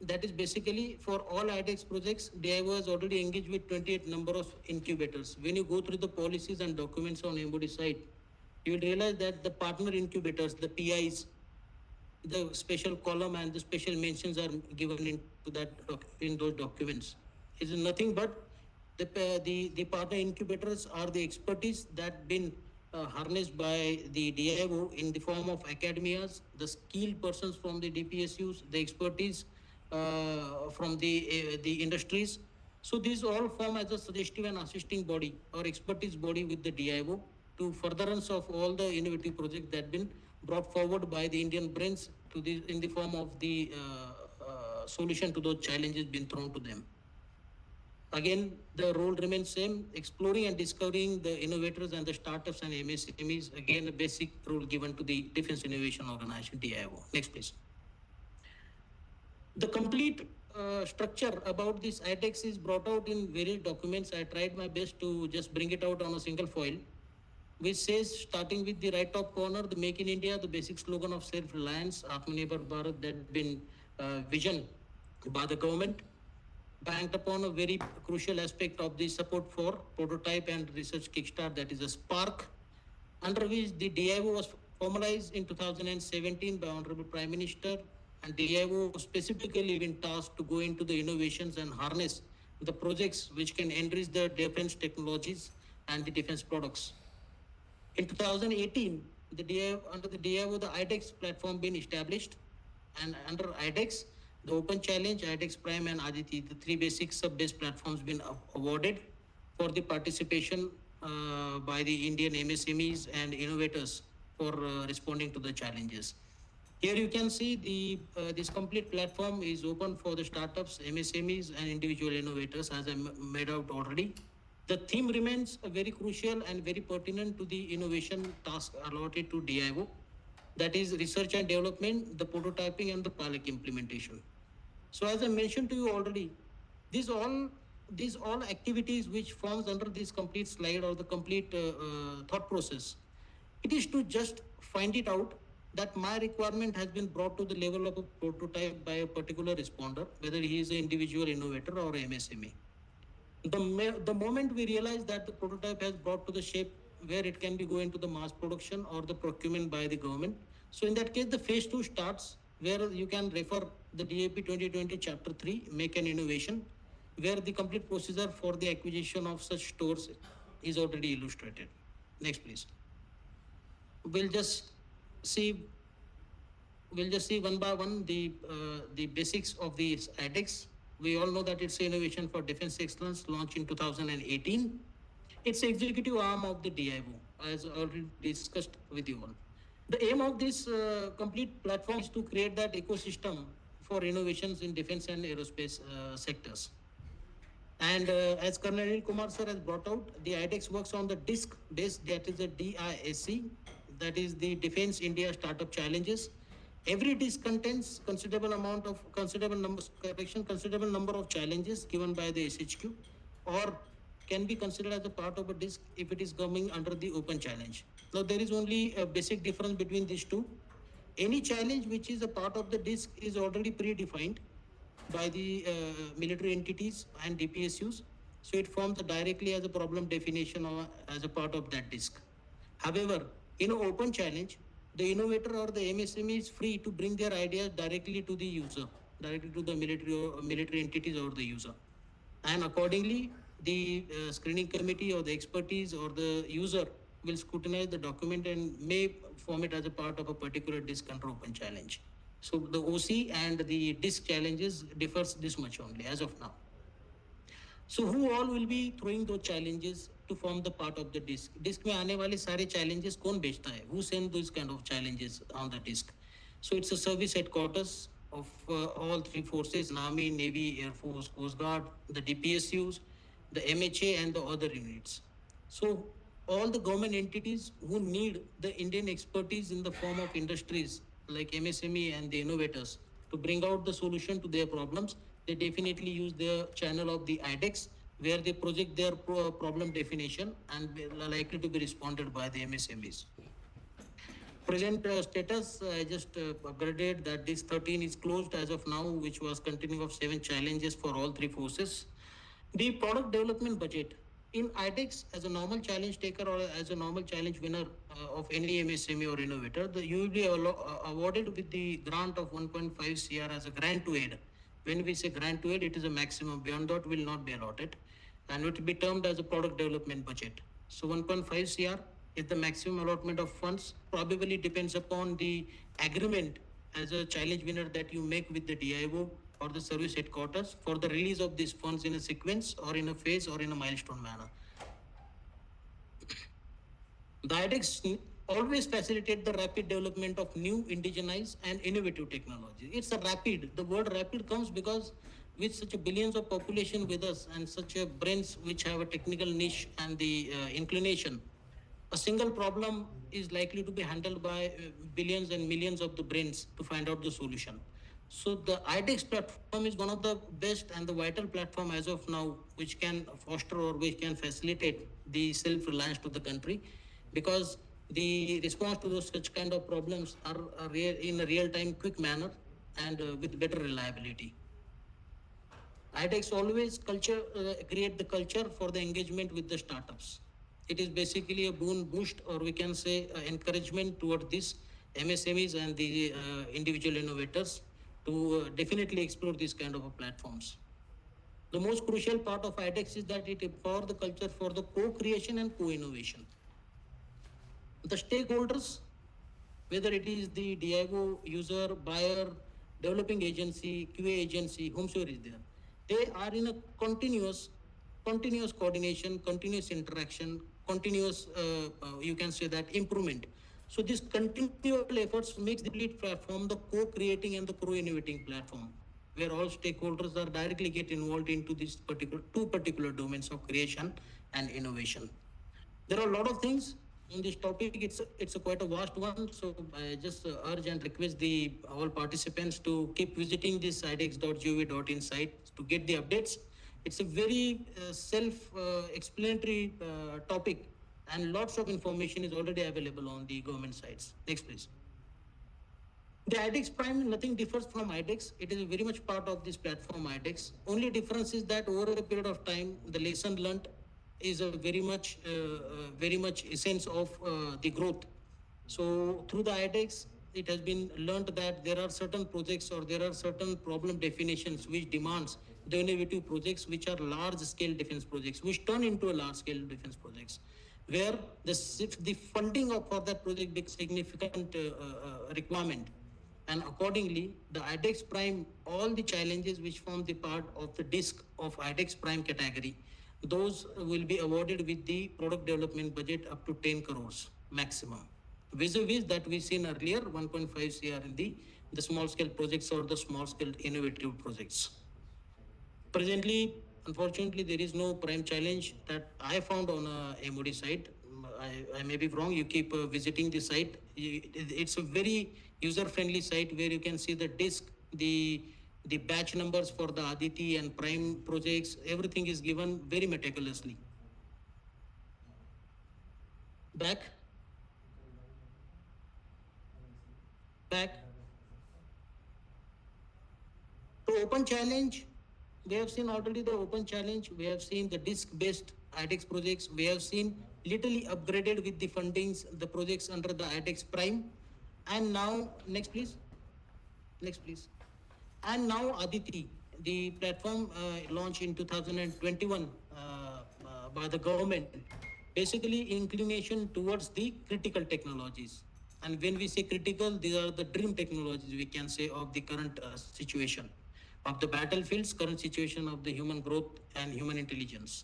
that is basically for all iDEX projects, DIO has already engaged with 28 number of incubators. When you go through the policies and documents on MOD site, you will realize that the partner incubators, the PIs, the special column and the special mentions are given into that in those documents. It is nothing but the partner incubators are the expertise that been harnessed by the DIO in the form of academias, the skilled persons from the DPSUs, the expertise from the industries. So these all form as a suggestive and assisting body or expertise body with the DIO to furtherance of all the innovative projects that been brought forward by the Indian brains to the in the form of the solution to those challenges being thrown to them. Again, the role remains same, exploring and discovering the innovators and the startups and MSMEs, again, a basic role given to the Defense Innovation Organization, DIO. Next, please. The complete structure about this iDEX is brought out in various documents. I tried my best to just bring it out on a single foil, which says, starting with the right top corner, the Make in India, the basic slogan of self-reliance, Atmanirbhar Bharat, that has been vision by the government, banked upon a very crucial aspect of the support for prototype and research kickstart, that is a spark, under which the DIO was formalized in 2017 by Honorable Prime Minister, and DIO specifically been tasked to go into the innovations and harness the projects which can enrich the defense technologies and the defense products. In 2018, under the DIO, the iDEX platform been established, and under iDEX, the Open Challenge, iDEX Prime and Aditi, the three basic sub-based platforms been awarded for the participation by the Indian MSMEs and innovators for responding to the challenges. Here you can see this complete platform is open for the startups, MSMEs, and individual innovators, as I made out already. The theme remains very crucial and very pertinent to the innovation task allotted to DIO, that is research and development, the prototyping, and the pilot implementation. So as I mentioned to you already, these all activities which forms under this complete slide or the complete thought process, it is to just find it out that my requirement has been brought to the level of a prototype by a particular responder, whether he is an individual innovator or MSME. The moment we realize that the prototype has brought to the shape where it can be going to the mass production or the procurement by the government, so in that case the phase 2 starts, where you can refer the DAP 2020 chapter 3 make an innovation, where the complete procedure for the acquisition of such stores is already illustrated. Next please. We'll just see one by one the basics of the iDEX. We all know that it's an innovation for defense excellence launched in 2018. It's the executive arm of the DIO, as already discussed with you all. The aim of this complete platform is to create that ecosystem for innovations in defense and aerospace sectors. And as Colonel Anil Kumar sir has brought out, the iDEX works on the DISC base, that is the DISC, that is the Defense India Startup Challenges. Every DISC contains considerable number of challenges given by the SHQ, or can be considered as a part of a DISC if it is coming under the open challenge. Now there is only a basic difference between these two. Any challenge which is a part of the DISC is already predefined by the military entities and DPSUs. So it forms directly as a problem definition or as a part of that DISC. However, in an open challenge, the innovator or the MSME is free to bring their ideas directly to the user, directly to the military entities or the user. And accordingly, the screening committee or the expertise or the user will scrutinize the document and may form it as a part of a particular DISC under open challenge. So the OC and the DISC challenges differs this much only as of now. So who all will be throwing those challenges to form the part of the DISC? DISC में आने वाले सारे challenges कौन बेचता है? Who send those kind of challenges on the DISC? So it's a service headquarters of all three forces: Army, Navy, Air Force, Coast Guard, the DPSUs, the MHA, and the other units. So all the government entities who need the Indian expertise in the form of industries like MSME and the innovators to bring out the solution to their problems, they definitely use the channel of the iDEX, where they project their problem definition and are likely to be responded by the MSMEs. Present status, I just upgraded that this 13 is closed as of now, which was continuing of 7 challenges for all three forces. The product development budget in iDEX, as a normal challenge taker or as a normal challenge winner of any MSME or innovator, you will be awarded with the grant of 1.5 CR as a grant to aid. When we say grant to aid, it is a maximum. Beyond that will not be allotted, and it will be termed as a product development budget. So 1.5 CR is the maximum allotment of funds. Probably depends upon the agreement as a challenge winner that you make with the DIO or the service headquarters for the release of these funds in a sequence or in a phase or in a milestone manner. The iDEX always facilitate the rapid development of new indigenized and innovative technology. It's a rapid. The word rapid comes because with such a billions of population with us and such a brains which have a technical niche and the inclination, a single problem is likely to be handled by billions and millions of the brains to find out the solution. So the iDEX platform is one of the best and the vital platform as of now, which can foster or which can facilitate the self-reliance to the country, because the response to those such kind of problems are in a real-time, quick manner and with better reliability. iDEX always create the culture for the engagement with the startups. It is basically a boon boost, or we can say encouragement toward this MSMEs and the individual innovators to definitely explore these kind of platforms. The most crucial part of iDEX is that it empowers the culture for the co-creation and co-innovation. The stakeholders, whether it is the DIO, user, buyer, developing agency, QA agency, whomsoever is there, they are in a continuous coordination, continuous interaction, continuous, you can say that improvement. So this continual efforts makes the lead platform the co-creating and the co-innovating platform, where all stakeholders are directly get involved into these two particular domains of creation and innovation. There are a lot of things on this topic. It's a quite a vast one. So I just urge and request the all participants to keep visiting this iDEX.gov.in site to get the updates. It's a very self-explanatory topic, and lots of information is already available on the government sites. Next, please. The iDEX Prime, nothing differs from iDEX. It is very much part of this platform iDEX. Only difference is that over a period of time, the lesson learned is a very much essence of the growth. So through the iDEX, it has been learned that there are certain projects or there are certain problem definitions which demands the innovative projects which are large scale defense projects, which turn into a large scale defense projects, where the funding for that project becomes significant requirement. And accordingly, the iDEX Prime, all the challenges which form the part of the disk of iDEX Prime category, those will be awarded with the product development budget up to 10 crores maximum. Vis-a-vis that we've seen earlier, 1.5 CR in the small scale projects or the small scale innovative projects. Presently, unfortunately, there is no prime challenge that I found on a MOD site. I may be wrong. You keep visiting the site. It's a very user-friendly site where you can see the disk, the batch numbers for the Aditi and Prime projects. Everything is given very meticulously. Back. So open challenge, we have seen already the open challenge. We have seen the disk-based iDEX projects. We have seen literally upgraded with the fundings, the projects under the iDEX Prime. And now, next please. And now Aditi, the platform launched in 2021 by the government, basically inclination towards the critical technologies. And when we say critical, these are the dream technologies, we can say, of the current situation of the battlefields, current situation of the human growth and human intelligence.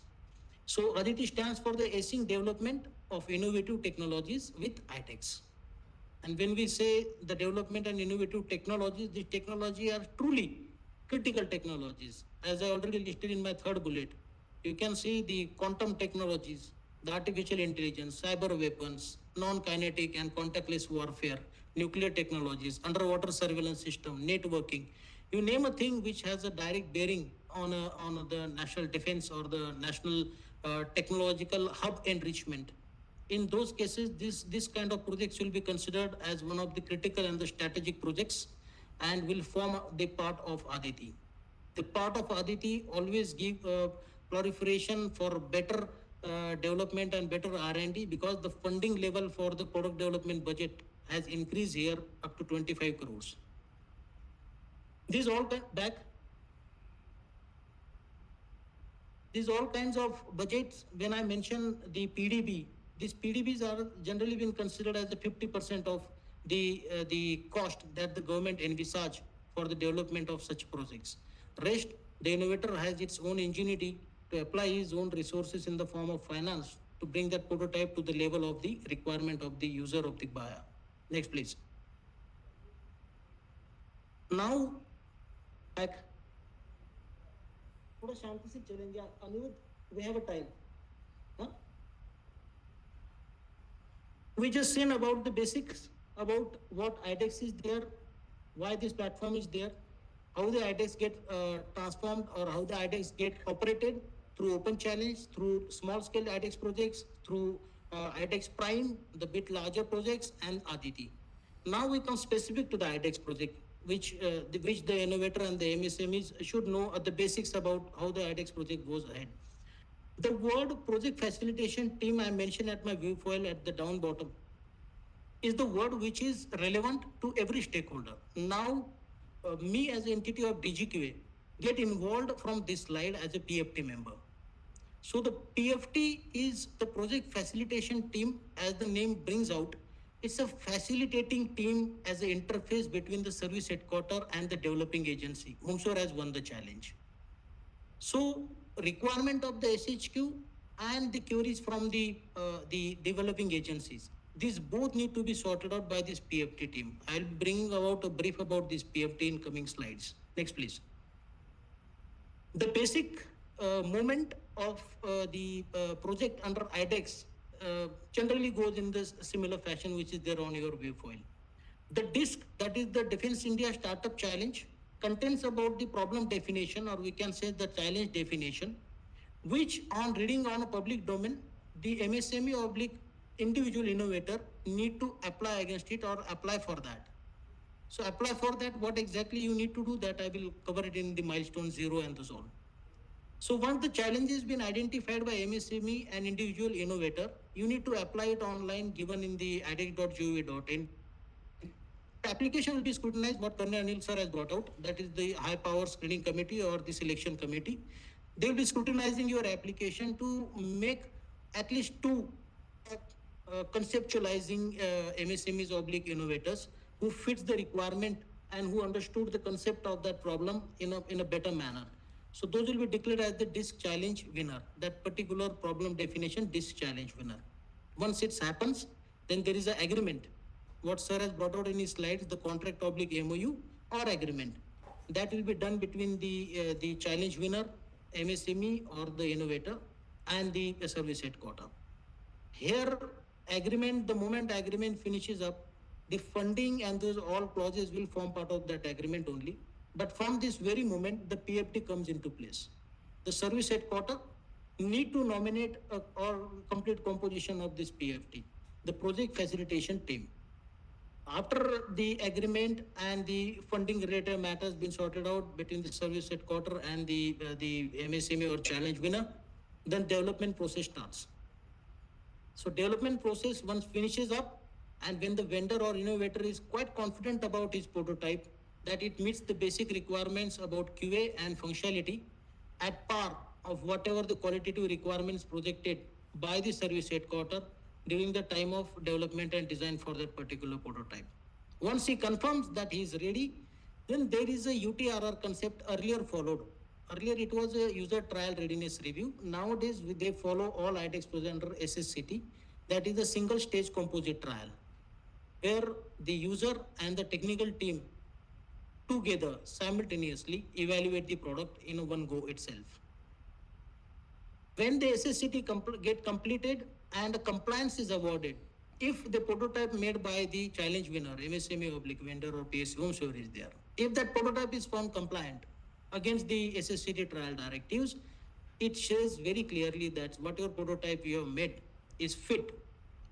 So Aditi stands for the acing development of innovative technologies with iDEX. And when we say the development and innovative technologies, these technologies are truly critical technologies. As I already listed in my third bullet, you can see the quantum technologies, the artificial intelligence, cyber weapons, non-kinetic and contactless warfare, nuclear technologies, underwater surveillance system, networking. You name a thing which has a direct bearing on the national defense or the national technological hub enrichment. In those cases, this kind of projects will be considered as one of the critical and the strategic projects and will form the part of Aditi. The part of Aditi always give proliferation for better development and better R&D because the funding level for the product development budget has increased here up to 25 crores. These all kinds of budgets, when I mention the PDB, these PDBs are generally been considered as the 50% of the cost that the government envisage for the development of such projects. Rest, the innovator has its own ingenuity to apply his own resources in the form of finance to bring that prototype to the level of the requirement of the user of the buyer. Next, please. Now, back. थोड़ा शांति से चलेंगे Anirudh, we have a time. Huh? We just seen about the basics, about what iDEX is there, why this platform is there, how the iDEX get transformed or how the iDEX get operated through open challenge, through small scale iDEX projects, through iDEX Prime, the bit larger projects, and Aditi. Now we come specific to the iDEX project, which the innovator and the MSMEs should know the basics about how the iDEX project goes ahead. The word project facilitation team I mentioned at my view file at the down bottom is the word which is relevant to every stakeholder. Now, me as an entity of DGQA get involved from this slide as a PFT member. So the PFT is the project facilitation team, as the name brings out. It's a facilitating team as an interface between the service headquarters and the developing agency, whomsoever has won the challenge. So requirement of the SHQ and the queries from the developing agencies. These both need to be sorted out by this PFT team. I'll be bringing about a brief about this PFT in coming slides. Next, please. The basic movement of the project under iDEX generally goes in this similar fashion, which is there on your view file. The DISC, that is the Defense India Startup Challenge, contains about the problem definition, or we can say the challenge definition, which on reading on a public domain, the MSME oblique individual innovator need to apply against it or apply for that. So apply for that, what exactly you need to do, that I will cover it in the milestone 0 and so on. So once the challenge has been identified by MSME and individual innovator, you need to apply it online given in the iDEX.gov.in. The application will be scrutinized, what Colonel Anil sir has brought out, that is the high power screening committee or the selection committee. They will be scrutinizing your application to make at least two conceptualizing MSMEs oblique innovators who fits the requirement and who understood the concept of that problem in a better manner. So those will be declared as the DISC challenge winner, that particular problem definition DISC challenge winner. Once it happens, then there is an agreement. What sir has brought out in his slides, the contract oblique MOU or agreement. That will be done between the challenge winner, MSME or the innovator, and the service headquarter. Here, agreement, the moment agreement finishes up, the funding and those all clauses will form part of that agreement only. But from this very moment, the PFT comes into place. The service headquarter need to nominate or complete composition of this PFT, the project facilitation team. After the agreement and the funding related matters been sorted out between the service headquarter and the MSME or challenge winner, then development process starts. So development process once finishes up, and when the vendor or innovator is quite confident about his prototype, that it meets the basic requirements about QA and functionality at par of whatever the qualitative requirements projected by the service headquarter during the time of development and design for that particular prototype. Once he confirms that he is ready, then there is a UTRR concept earlier followed. Earlier it was a user trial readiness review. Nowadays they follow all iDEX projects under SSCT. That is a single stage composite trial, where the user and the technical team together simultaneously evaluate the product in one go itself. When the SSCT get completed and compliance is awarded, if the prototype made by the challenge winner, MSME oblique vendor or PSU, whomsoever is there, if that prototype is found compliant against the SSCT trial directives, it shows very clearly that what your prototype you have made is fit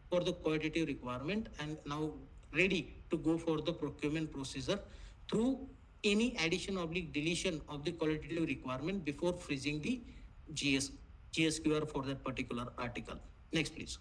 for the qualitative requirement and now ready to go for the procurement procedure through any addition oblique deletion of the qualitative requirement before freezing the GSQR for that particular article. Next, please.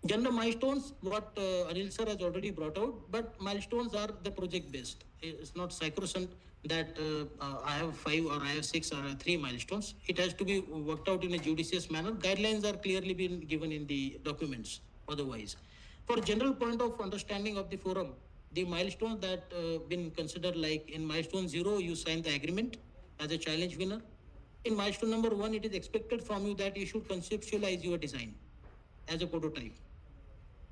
General milestones, what Anil sir has already brought out, but milestones are the project based. It's not sacrosanct that I have 5 or I have 6 or I have 3 milestones. It has to be worked out in a judicious manner. Guidelines are clearly been given in the documents otherwise. For general point of understanding of the forum, the milestones that been considered, like in milestone 0, you sign the agreement as a challenge winner. In milestone number 1, it is expected from you that you should conceptualize your design as a prototype,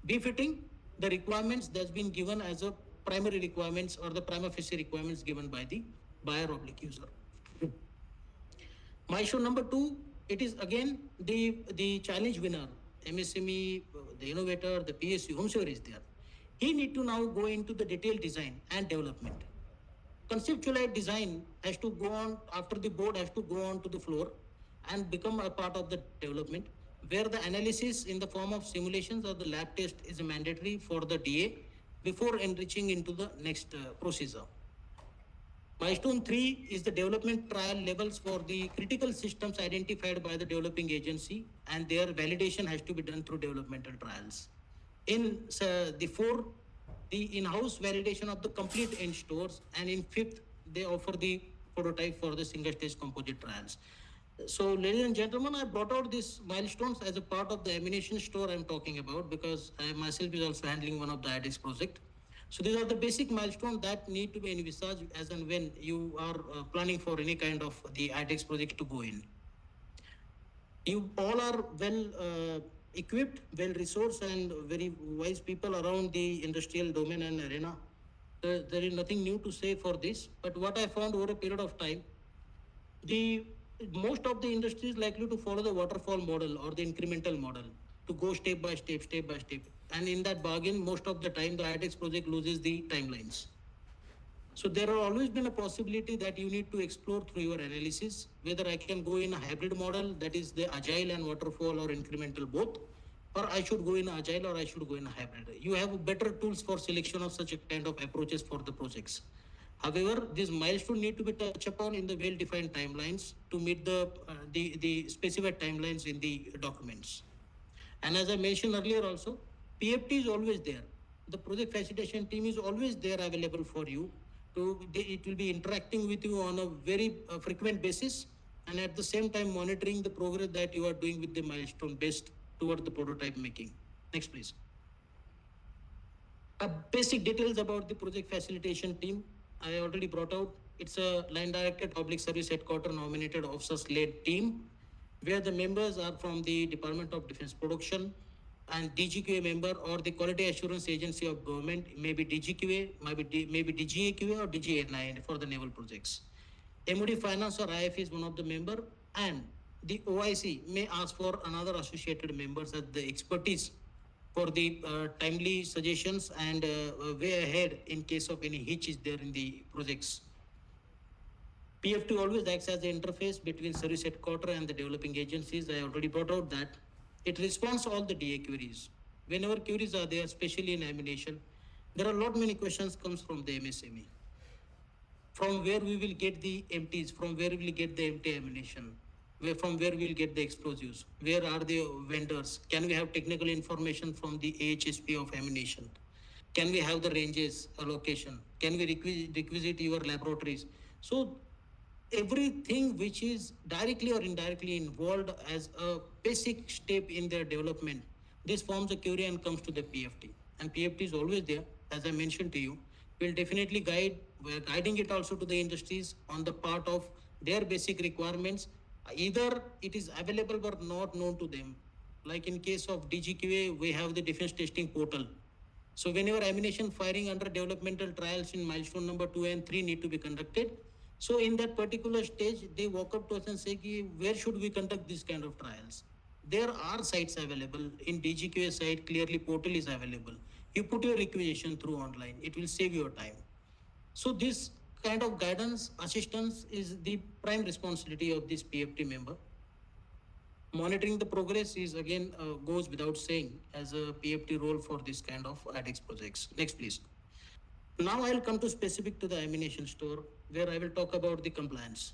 befitting the requirements that's been given as a primary requirements or the prima facie requirements given by the buyer oblique user. Milestone number 2, it is again the challenge winner, MSME, the innovator, the PSU, whomsoever is there. He need to now go into the detailed design and development. Conceptualized design has to go on after the board has to go on to the floor and become a part of the development, where the analysis in the form of simulations or the lab test is mandatory for the DA before enriching into the next procedure. Milestone 3 is the development trial levels for the critical systems identified by the developing agency, and their validation has to be done through developmental trials. In the 4, the in-house validation of the complete end stores, and in 5th, they offer the prototype for the single stage composite trials. So, ladies and gentlemen, I brought out these milestones as a part of the ammunition store I'm talking about, because I myself is also handling one of the iDEX project. So these are the basic milestones that need to be envisaged as and when you are planning for any kind of the iDEX project to go in. You all are well equipped, well-resourced, and very wise people around the industrial domain and arena. There is nothing new to say for this. But what I found over a period of time, the most of the industry is likely to follow the waterfall model or the incremental model to go step by step. And in that bargain, most of the time, the iDEX project loses the timelines. So there have always been a possibility that you need to explore through your analysis whether I can go in a hybrid model, that is the agile and waterfall or incremental both, or I should go in agile or I should go in a hybrid. You have better tools for selection of such a kind of approaches for the projects. However, these milestones need to be touched upon in the well-defined timelines to meet the specified timelines in the documents. And as I mentioned earlier also, PFT is always there. The project facilitation team is always there available for you. It will be interacting with you on a very frequent basis and at the same time monitoring the progress that you are doing with the milestone based toward the prototype making. Next, please. Basic details about the project facilitation team. I already brought out. It's a line directed public service headquarter nominated officers led team where the members are from the Department of Defense Production and DGQA member or the Quality Assurance Agency of Government, maybe DGQA, maybe DGAQA or DGNI for the naval projects. MOD Finance or IF is one of the member, and the OIC may ask for another associated members as the expertise for the timely suggestions and way ahead in case of any hitch is there in the projects. PFT always acts as the interface between service headquarter and the developing agencies. I already brought out that it responds to all the DA queries. Whenever queries are there, especially in ammunition, there are a lot many questions comes from the MSME. From where we will get the empties, from where we will get the empty ammunition, from where we will get the explosives, where are the vendors, can we have technical information from the AHSP of ammunition, can we have the ranges allocation, can we requisite your laboratories. So everything which is directly or indirectly involved as a basic step in their development, this forms a query and comes to the PFT. And PFT is always there, as I mentioned to you. We'll definitely we're guiding it also to the industries on the part of their basic requirements. Either it is available but not known to them. Like in case of DGQA, we have the defense testing portal. So whenever ammunition firing under developmental trials in milestone number 2 and 3 need to be conducted, so in that particular stage, they walk up to us and say, where should we conduct this kind of trials? There are sites available. In DGQA site, clearly portal is available. You put your requisition through online. It will save your time. So this kind of guidance, assistance is the prime responsibility of this PFT member. Monitoring the progress is again goes without saying as a PFT role for this kind of iDEX projects. Next, please. Now I'll come to specific to the ammunition store where I will talk about the compliance.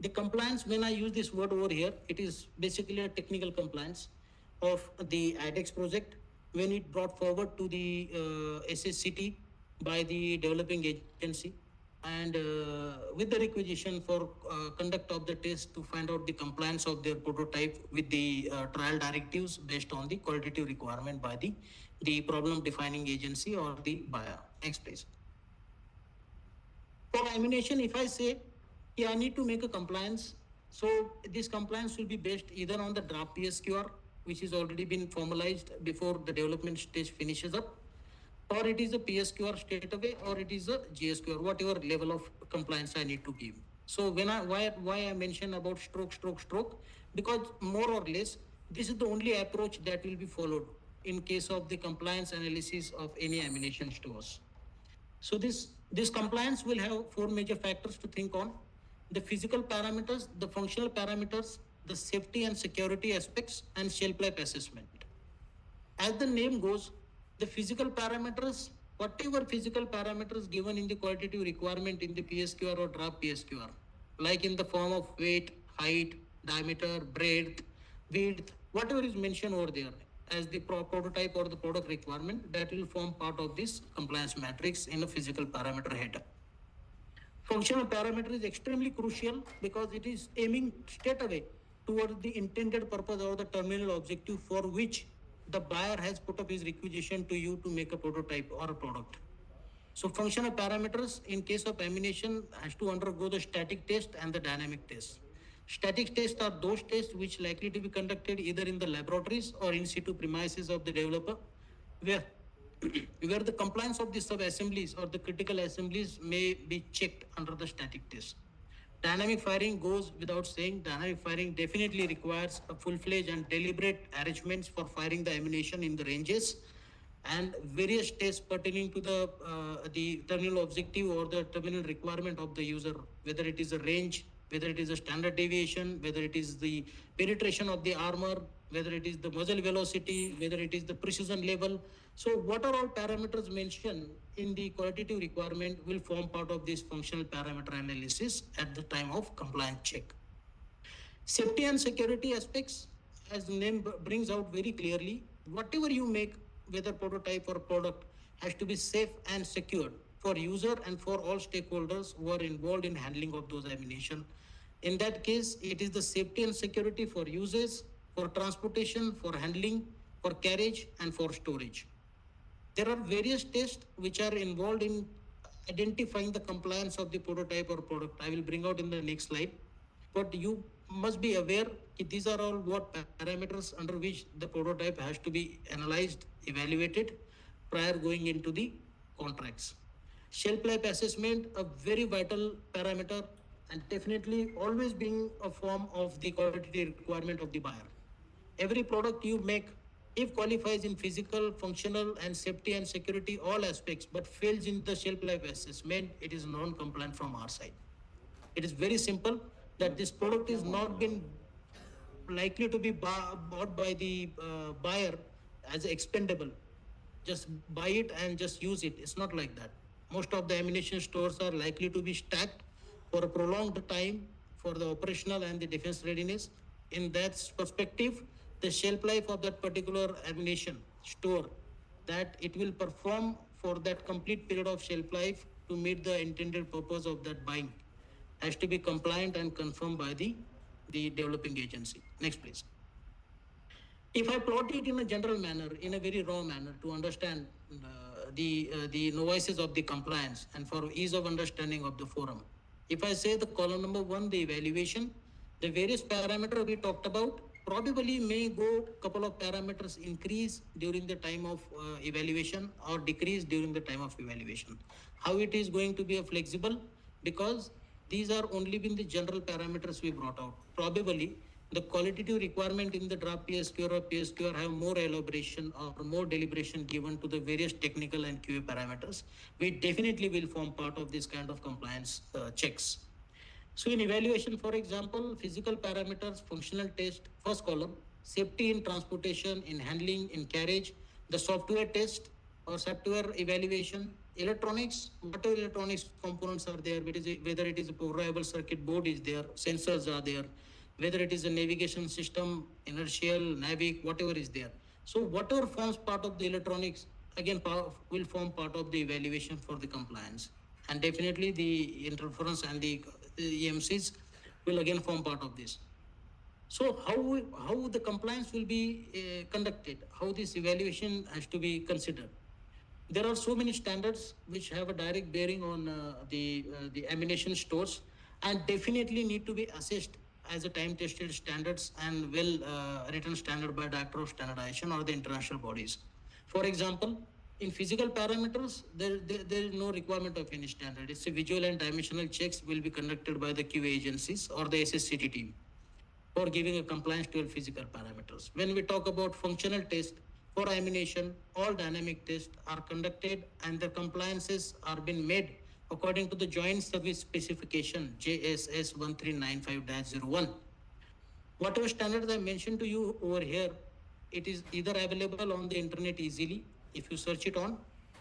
The compliance, when I use this word over here, it is basically a technical compliance of the iDEX project when it brought forward to the SSCT by the developing agency and with the requisition for conduct of the test to find out the compliance of their prototype with the trial directives based on the qualitative requirement by the problem defining agency or the buyer. Next, please. For ammunition, if I say, I need to make a compliance, so this compliance will be based either on the draft PSQR, which has already been formalized before the development stage finishes up, or it is a PSQR straight away, or it is a GSQR, whatever level of compliance I need to give. So why I mention about stroke, because more or less, this is the only approach that will be followed in case of the compliance analysis of any ammunition stores. So this compliance will have 4 major factors to think on: the physical parameters, the functional parameters, the safety and security aspects, and shelf life assessment. As the name goes, the physical parameters, whatever physical parameters given in the qualitative requirement in the PSQR or draft PSQR, like in the form of weight, height, diameter, breadth, width, whatever is mentioned over there as the prototype or the product requirement, that will form part of this compliance matrix in a physical parameter header. Functional parameter is extremely crucial because it is aiming straight away towards the intended purpose or the terminal objective for which the buyer has put up his requisition to you to make a prototype or a product. So functional parameters in case of ammunition has to undergo the static test and the dynamic test. Static tests are those tests which likely to be conducted either in the laboratories or in situ premises of the developer, where where the compliance of the sub-assemblies or the critical assemblies may be checked under the static test. Dynamic firing goes without saying. Dynamic firing definitely requires a full-fledged and deliberate arrangements for firing the ammunition in the ranges, and various tests pertaining to the terminal objective or the terminal requirement of the user, whether it is a range, whether it is a standard deviation, whether it is the penetration of the armor, whether it is the muzzle velocity, whether it is the precision level. So what are all parameters mentioned in the qualitative requirement will form part of this functional parameter analysis at the time of compliance check. Safety and security aspects, as the name brings out very clearly, whatever you make, whether prototype or product, has to be safe and secured for user and for all stakeholders who are involved in handling of those ammunition. In that case, it is the safety and security for users, for transportation, for handling, for carriage, and for storage. There are various tests which are involved in identifying the compliance of the prototype or product. I will bring out in the next slide. But you must be aware that these are all what parameters under which the prototype has to be analyzed, evaluated prior going into the contracts. Shelf life assessment, a very vital parameter, and definitely always being a form of the quality requirement of the buyer. Every product you make, if qualifies in physical, functional, and safety and security, all aspects, but fails in the shelf life assessment, it is non-compliant from our side. It is very simple that this product is not been likely to be bought by the buyer as expendable. Just buy it and just use it. It's not like that. Most of the ammunition stores are likely to be stacked for a prolonged time for the operational and the defense readiness. In that perspective, the shelf life of that particular ammunition store, that it will perform for that complete period of shelf life to meet the intended purpose of that buying, has to be compliant and confirmed by the developing agency. Next, please. If I plot it in a general manner, in a very raw manner, to understand the novices of the compliance and for ease of understanding of the forum, if I say the column number 1, the evaluation, the various parameters we talked about probably may go couple of parameters increase during the time of evaluation or decrease during the time of evaluation. How it is going to be a flexible? Because these are only been the general parameters we brought out. Probably the qualitative requirement in the draft PSQ or PSQR have more elaboration or more deliberation given to the various technical and QA parameters. We definitely will form part of this kind of compliance checks. So in evaluation, for example, physical parameters, functional test, first column, safety in transportation, in handling, in carriage, the software test or software evaluation, electronics, whatever electronics components are there, whether it is a programmable circuit board is there, sensors are there, whether it is a navigation system, inertial, navic, whatever is there. So whatever forms part of the electronics, again, will form part of the evaluation for the compliance. And definitely the interference and the EMCs will again form part of this. So how the compliance will be conducted, how this evaluation has to be considered. There are so many standards which have a direct bearing on the ammunition stores and definitely need to be assessed as a time-tested standards and well written standard by Directorate of Standardization or the international bodies. For example, in physical parameters, there is no requirement of any standard. It's a visual and dimensional checks will be conducted by the QA agencies or the SSCT team for giving a compliance to physical parameters. When we talk about functional test for ammunition, all dynamic tests are conducted and the compliances are being made according to the Joint Service Specification JSS 1395-01. Whatever standards I mentioned to you over here, it is either available on the internet easily if you search it on,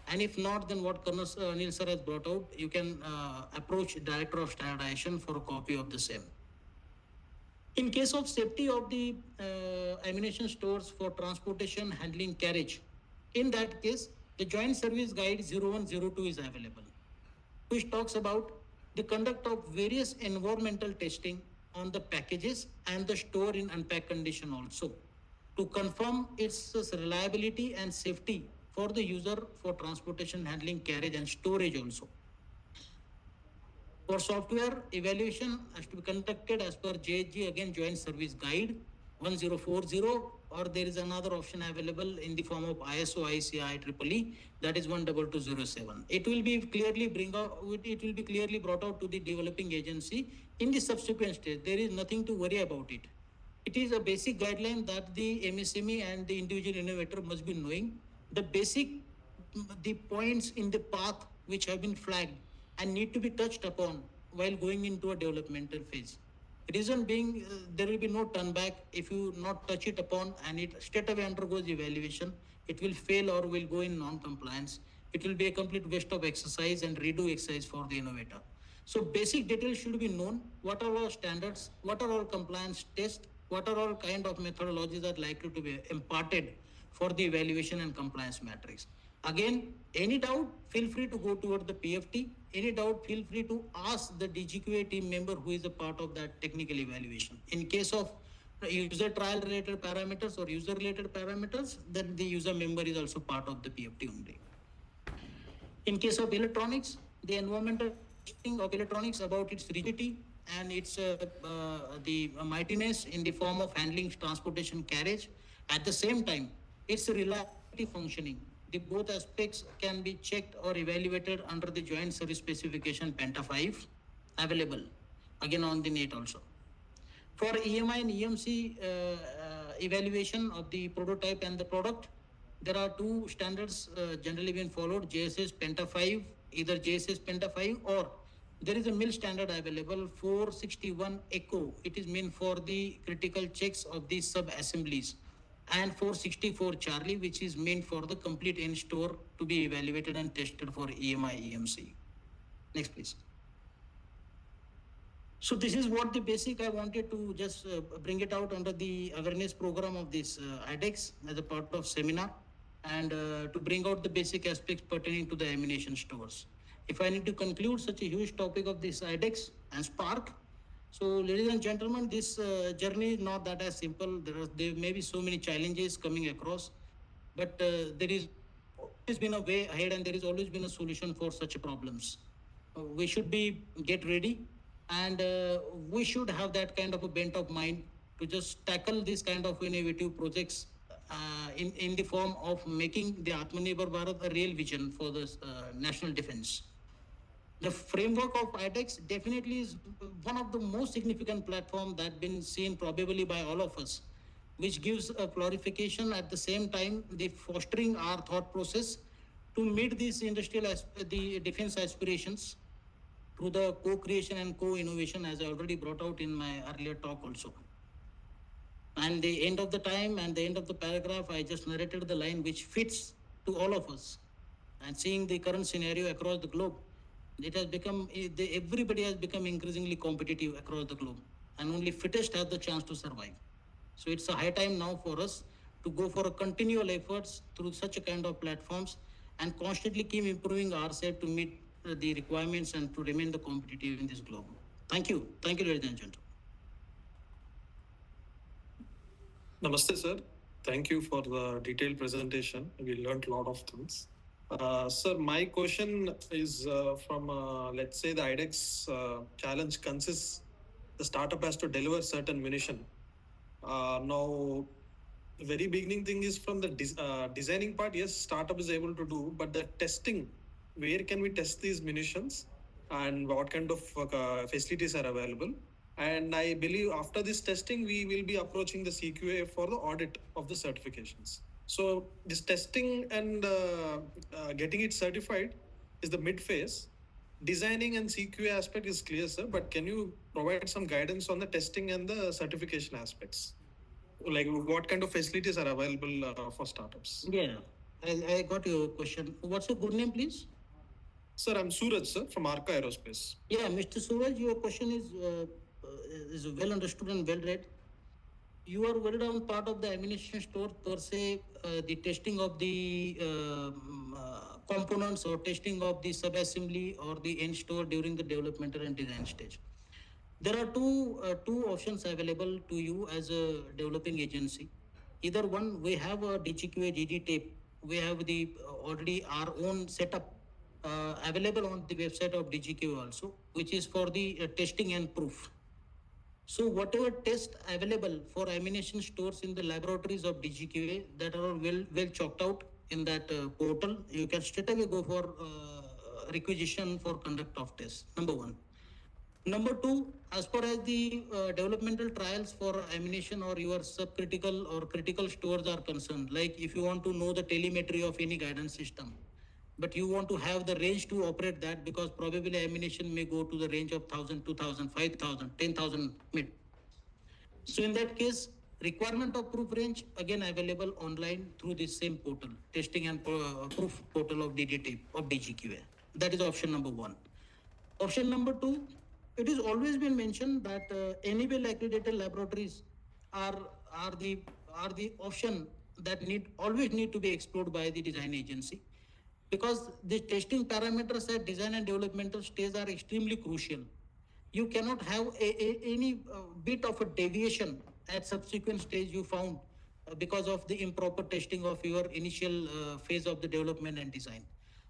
and if not, then what Colonel Anil sir has brought out, you can approach Director of Standardization for a copy of the same. In case of safety of the ammunition stores for transportation, handling, carriage, in that case, the Joint Service Guide 0102 is available, which talks about the conduct of various environmental testing on the packages and the store in unpacked condition also to confirm its reliability and safety for the user for transportation, handling, carriage, and storage also. For software, evaluation has to be conducted as per JHG, again, Joint Service Guide 1040, or there is another option available in the form of ISO ICI EEE, that is 12207. It will be clearly brought out to the developing agency in the subsequent stage. There is nothing to worry about it. It is a basic guideline that the MSME and the individual innovator must be knowing. The points in the path which have been flagged and need to be touched upon while going into a developmental phase. Reason being, there will be no turn back if you not touch it upon and it straight away undergoes evaluation. It will fail or will go in non-compliance. It will be a complete waste of exercise and redo exercise for the innovator. So basic details should be known. What are our standards? What are our compliance tests? What are all kind of methodologies that are likely to be imparted for the evaluation and compliance matrix? Again, any doubt, feel free to go toward the PFT. Any doubt, feel free to ask the DGQA team member who is a part of that technical evaluation. In case of user trial related parameters or user related parameters, then the user member is also part of the PFT only. In case of electronics, the environmental testing of electronics about its rigidity and its the mightiness in the form of handling, transportation, carriage. At the same time, its reliability functioning. The both aspects can be checked or evaluated under the Joint Service Specification Penta 5 available, again on the net also. For EMI and EMC evaluation of the prototype and the product, there are two standards generally being followed, JSS Penta 5, either JSS Penta 5 or there is a MIL standard available, 461 ECHO. It is meant for the critical checks of the sub-assemblies, and 464 Charlie, which is meant for the complete in-store to be evaluated and tested for EMI, EMC. Next, please. So this is what the basic I wanted to just bring it out under the awareness program of this iDEX as a part of seminar, and to bring out the basic aspects pertaining to the ammunition stores. If I need to conclude such a huge topic of this iDEX and Spark, so ladies and gentlemen, this journey is not that as simple. There may be so many challenges coming across, but there is always been a way ahead and there is always been a solution for such problems. We should be get ready, and we should have that kind of a bent of mind to just tackle this kind of innovative projects in the form of making the Atmanirbhar Bharat a real vision for the national defense. The framework of iDEX definitely is one of the most significant platforms that been seen probably by all of us, which gives a clarification at the same time the fostering our thought process to meet these the defense aspirations through the co-creation and co-innovation, as I already brought out in my earlier talk also. And the end of the time and the end of the paragraph, I just narrated the line which fits to all of us. And seeing the current scenario across the globe, it has become, everybody has become increasingly competitive across the globe, and only fittest have the chance to survive. So it's a high time now for us to go for a continual efforts through such a kind of platforms and constantly keep improving ourselves to meet the requirements and to remain the competitive in this globe. Thank you, ladies and gentlemen. Namaste, sir. Thank you for the detailed presentation. We learned a lot of things. Sir, my question is from, let's say the iDEX challenge consists, the startup has to deliver certain munition. Now, the very beginning thing is from the designing part, yes, startup is able to do, but the testing, where can we test these munitions and what kind of facilities are available? And I believe after this testing, we will be approaching the CQA for the audit of the certifications. So this testing and getting it certified is the mid phase. Designing and CQA aspect is clear, sir, but can you provide some guidance on the testing and the certification aspects? Like what kind of facilities are available for startups? Yeah, I got your question. What's your good name, please? Sir, I'm Suraj, sir, from Arca Aerospace. Yeah, Mr. Suraj, your question is well understood and well read. You are well down part of the ammunition store per se, the testing of the components or testing of the sub-assembly or the end store during the developmental and design stage. There are two options available to you as a developing agency. Either one, we have a DGQA GD tape. We have the already our own setup available on the website of DGQA also, which is for the testing and proof. So whatever test available for ammunition stores in the laboratories of DGQA that are well chalked out in that portal, you can straight away go for requisition for conduct of tests. Number one. Number two, as far as the developmental trials for ammunition or your subcritical or critical stores are concerned, like if you want to know the telemetry of any guidance system, but you want to have the range to operate that because probably ammunition may go to the range of 1,000, 2,000, 5,000, 10,000 mid. So in that case, requirement of proof range again available online through this same portal, testing and proof portal of DDT of DGQA. That is option number one. Option number two, it has always been mentioned that NABL accredited laboratories are the option that always need to be explored by the design agency, because the testing parameters at design and developmental stage are extremely crucial. You cannot have any bit of a deviation at subsequent stage you found because of the improper testing of your initial phase of the development and design.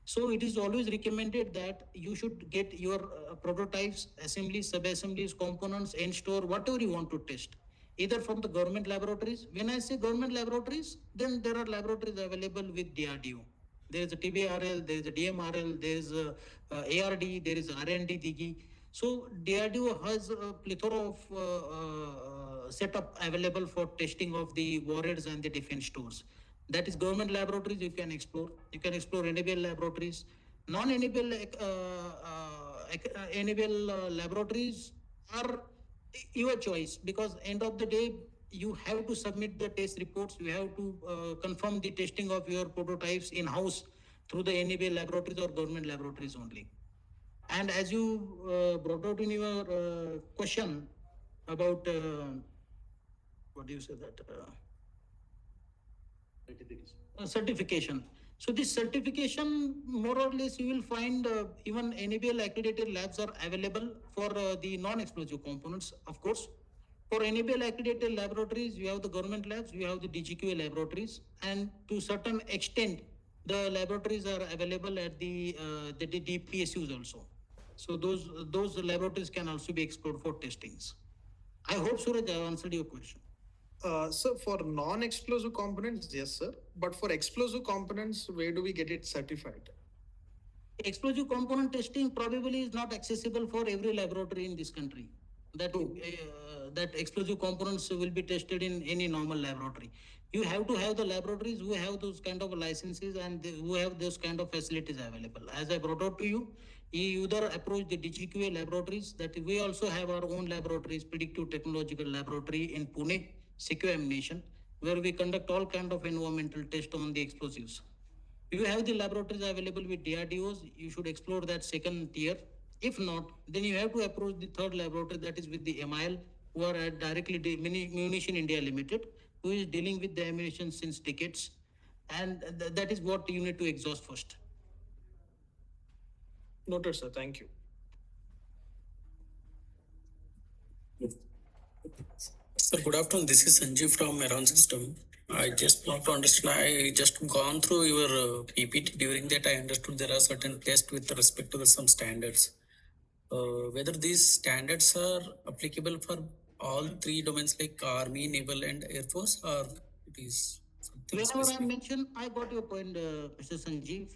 So it is always recommended that you should get your prototypes, assemblies, sub-assemblies, components, end store, whatever you want to test, either from the government laboratories. When I say government laboratories, then there are laboratories available with DRDO. There is a TBRL, there is a DMRL, there is a ARD, there is R&D DG. So DRDO has a plethora of setup available for testing of the warheads and the defense stores. That is government laboratories you can explore. You can explore NABL laboratories. Non-NABL laboratories are your choice, because end of the day, you have to submit the test reports. You have to confirm the testing of your prototypes in-house through the NABL laboratories or government laboratories only. And as you brought out in your question about, what do you say that? Certification. So this certification, more or less, you will find even NABL accredited labs are available for the non-explosive components, of course. For NABL accredited laboratories, you have the government labs, you have the DGQA laboratories, and to certain extent, the laboratories are available at the DPSUs also. So those laboratories can also be explored for testings. I hope, Suraj, I answered your question. So for non-explosive components, yes, sir. But for explosive components, where do we get it certified? Explosive component testing probably is not accessible for every laboratory in this country. That explosive components will be tested in any normal laboratory. You have to have the laboratories who have those kind of licenses and who have those kind of facilities available. As I brought out to you, you either approach the DGQA laboratories, that we also have our own laboratories, Predictive Technological Laboratory in Pune, Secure Ammunition, where we conduct all kind of environmental tests on the explosives. You have the laboratories available with DRDOs, you should explore that second tier. If not, then you have to approach the third laboratory, that is with the MIL, who are at directly Munition India Limited, who is dealing with the ammunition since decades. And that is what you need to exhaust first. Noted, sir. Thank you. Sir, good afternoon. This is Sanjeev from Meron System. I just want to understand. I just gone through your PPT. During that, I understood there are certain tests with respect to some standards. Whether these standards are applicable for all three domains like Army, Naval, and Air Force, or it is something Whenever specific? I mention, I got your point, Mr. Sanjeev.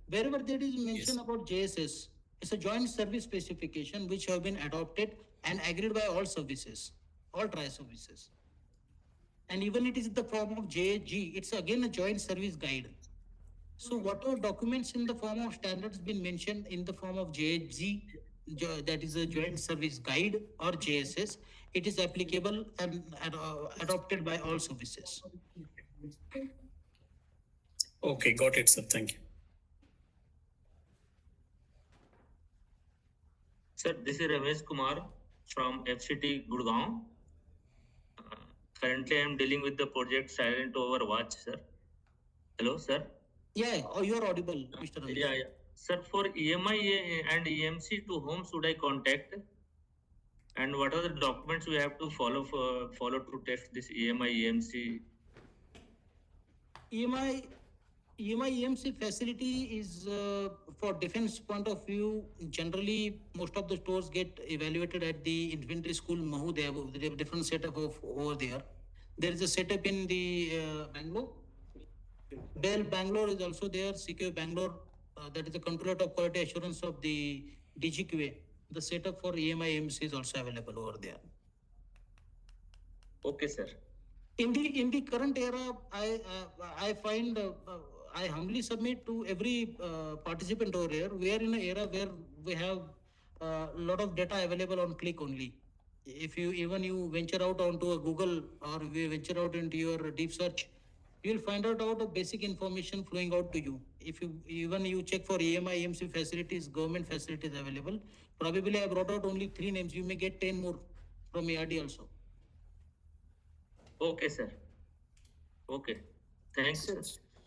Wherever there is mention about JSS, it's a joint service specification which have been adopted and agreed by all services, all tri-services. And even it is in the form of JG, it's again a joint service guide. So whatever documents in the form of standards been mentioned in the form of JG, that is a joint service guide, or JSS, it is applicable and adopted by all services. Okay, got it, sir. Thank you. Sir, this is Ramesh Kumar from FCT Gurgaon. Currently, I am dealing with the project Silent Overwatch, sir. Hello, sir. Yeah, you are audible, Mr. Ramesh. Yeah. Sir, for EMI and EMC, to whom should I contact? And what are the documents we have to follow to test this EMI, EMC? EMI, EMI EMC facility is for defense point of view. Generally, most of the stores get evaluated at the infantry school Mahu. They have a different setup of over there. There is a setup in the Bangalore. Bell Bangalore is also there. CQ Bangalore, that is the controller of quality assurance of the DGQA. The setup for EMI EMC is also available over there. Okay, sir. In the current era, I find I humbly submit to every participant over here. We are in an era where we have a lot of data available on click only. If you venture out onto a Google or you venture out into your deep search, you will find out the basic information flowing out to you. If you check for EMI EMC facilities, government facilities available, probably I brought out only 3 names. You may get 10 more from ARD also. Okay, sir. Okay. Thanks, sir.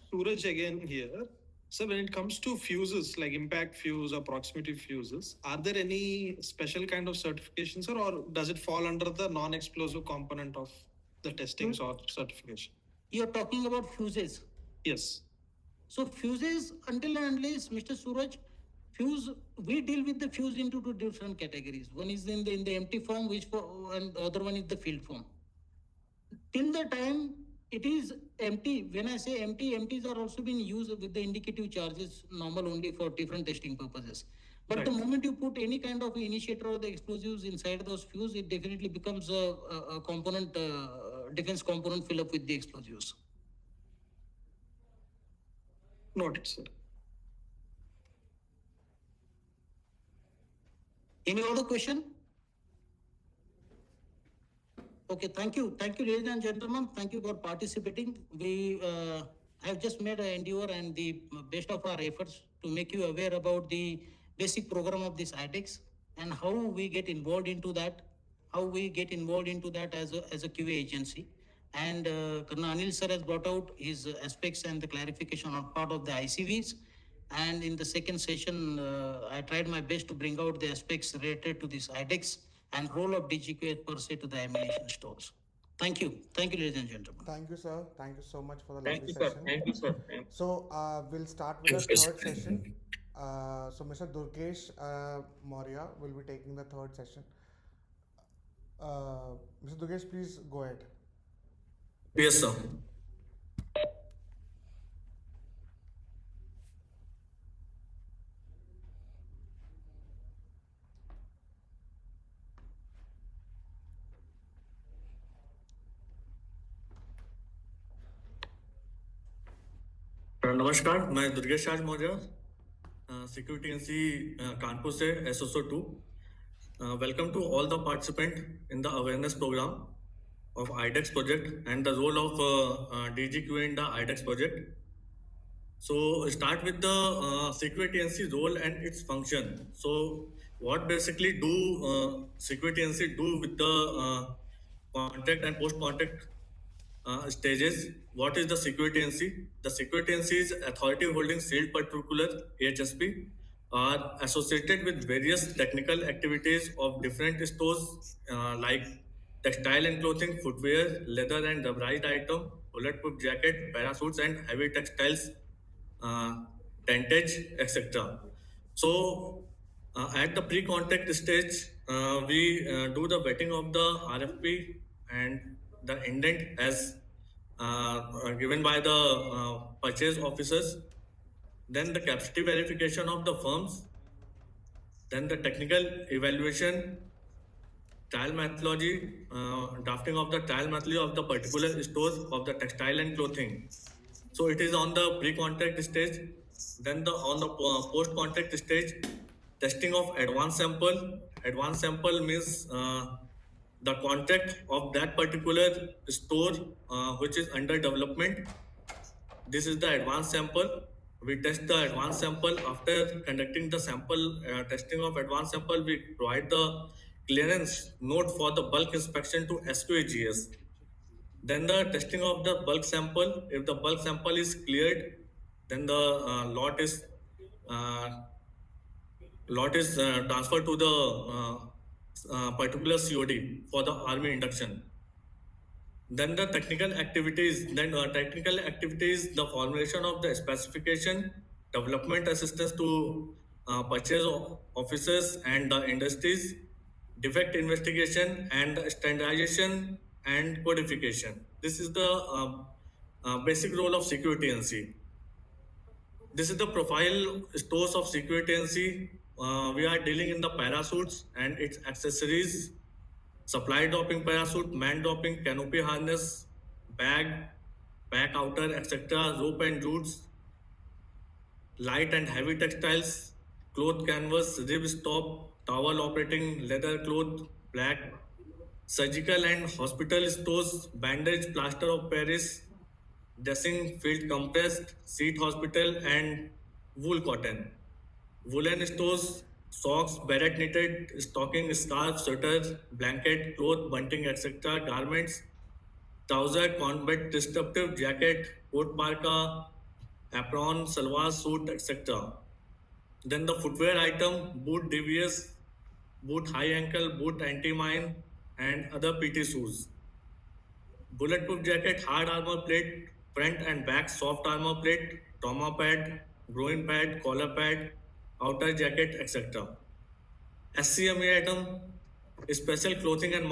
Suraj again here. So when it comes to fuses, like impact fuse or proximity fuses, are there any special kind of certifications, or does it fall under the non-explosive component of the testings or certification? You're talking about fuses. Yes. So fuses, until and unless, Mr. Suraj, fuse, we deal with the fuse into 2 different categories. One is in the empty form, and the other one is the filled form. Till the time it is empty, when I say empty, empties are also being used with the indicative charges, normal only for different testing purposes. But Right. the moment you put any kind of initiator or the explosives inside those fuse, it definitely becomes a component, defense component fill up with the explosives. Noted, sir. Any other question? Okay, thank you. Thank you, ladies and gentlemen. Thank you for participating. We have just made an endeavor and the best of our efforts to make you aware about the basic program of this iDEX and how we get involved into that, as a QA agency. And Colonel Anil sir has brought out his aspects and the clarification on part of the ICVs. And in the second session, I tried my best to bring out the aspects related to this iDEX and role of DGQA per se to the ammunition stores. Thank you. Thank you, ladies and gentlemen. Thank you, sir. Thank you so much for the Thank lovely you, sir. session. Thank you, sir. Thank you. So we'll start with the third session. So Mr. Durgesh Maurya will be taking the third session. Mr. Durgesh, please go ahead. Yes, sir. नमस्कार, मैं दुर्गेश राज Maurya, security NC Kanpur से SSO2. Welcome to all the participants in the awareness program of iDEX project and the role of DGQA in the iDEX project. So start with the security NC role and its function. So what basically do security NC do with the contact and post-contact stages? What is the security NC? The security NC is authority holding sealed particular AHSP are associated with various technical activities of different stores like textile and clothing, footwear, leather and rubberized item, bulletproof jacket, parachutes and heavy textiles, tentage, etc. So at the pre-contact stage, we do the vetting of the RFP and the indent as given by the purchase officers, then the capacity verification of the firms, then the technical evaluation, trial methodology, drafting of the trial methodology of the particular stores of the textile and clothing. So it is on the pre-contact stage. Then on the post-contact stage, testing of advanced sample. Advanced sample means the contract of that particular store which is under development. This is the advanced sample. We test the advanced sample. After conducting the sample testing of advanced sample, we provide the clearance note for the bulk inspection to SQAGS. Then the testing of the bulk sample. If the bulk sample is cleared, then the lot is transferred to the particular COD for the army induction. Then the technical activities, the formulation of the specification, development assistance to purchase officers and the industries, defect investigation and standardization and codification. This is the basic role of security NC. This is the profile stores of security NC. We are dealing in the parachutes and its accessories, supply doping parachute, man doping, canopy harness, bag, back outer, etc., rope and jutes, light and heavy textiles, cloth canvas, rib stop, towel operating, leather cloth, black, surgical and hospital stores, bandage, plaster of Paris, dressing, field compressed, seat hospital, and wool cotton. Woolen stores, socks, beret knitted, stocking, scarf, sweater, blanket, cloth, bunting, etc., garments, trouser, combat disruptive jacket, coat parka, apron, salwar suit, etc. Then the footwear item, boot devious, boot high ankle, boot anti-mine, and other PT shoes. Bulletproof jacket, hard armor plate, front and back soft armor plate, trauma pad, groin pad, collar pad, outer jacket, etc. SCMA item, special clothing and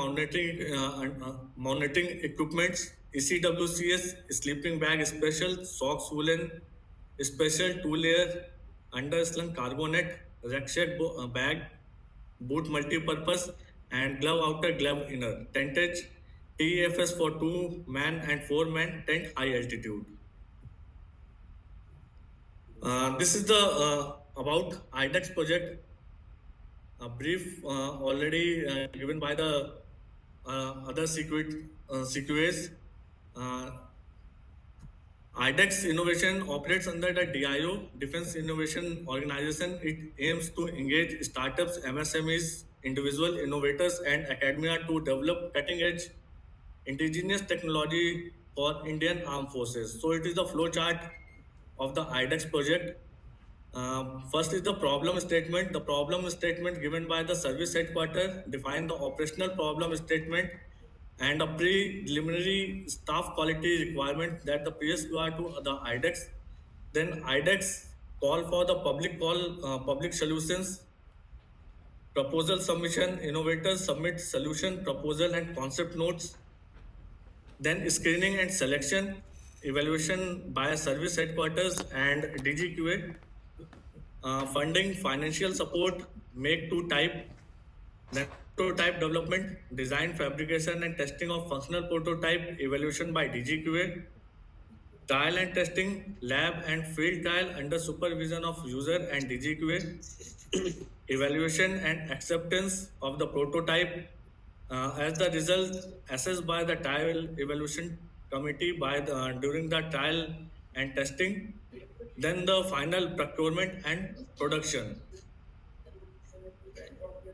monitoring equipments, ECWCS, sleeping bag special, socks woolen, special 2-layer, underslung cargo net, rucksack bag, boot multi-purpose, and glove outer, glove inner. Tentage, TEFS for 2-man and 4-man tent high altitude. This is the about iDEX project. A brief already given by the other CQAs. iDEX Innovation operates under the DIO, Defense Innovation Organization. It aims to engage startups, MSMEs, individual innovators, and academia to develop cutting-edge indigenous technology for Indian Armed Forces. So it is the flowchart of the iDEX project. First is the problem statement. The problem statement given by the service headquarters define the operational problem statement and a preliminary staff quality requirement that the PSQR to the iDEX. Then iDEX call for the public solutions, proposal submission, innovators submit solution, proposal and concept notes. Then screening and selection, evaluation by service headquarters and DGQA. Funding, financial support, make to type, then prototype development, design, fabrication, and testing of functional prototype, evaluation by DGQA, trial and testing, lab and field trial under supervision of user and DGQA, evaluation and acceptance of the prototype as the result assessed by the trial evaluation committee during the trial and testing, then the final procurement and production.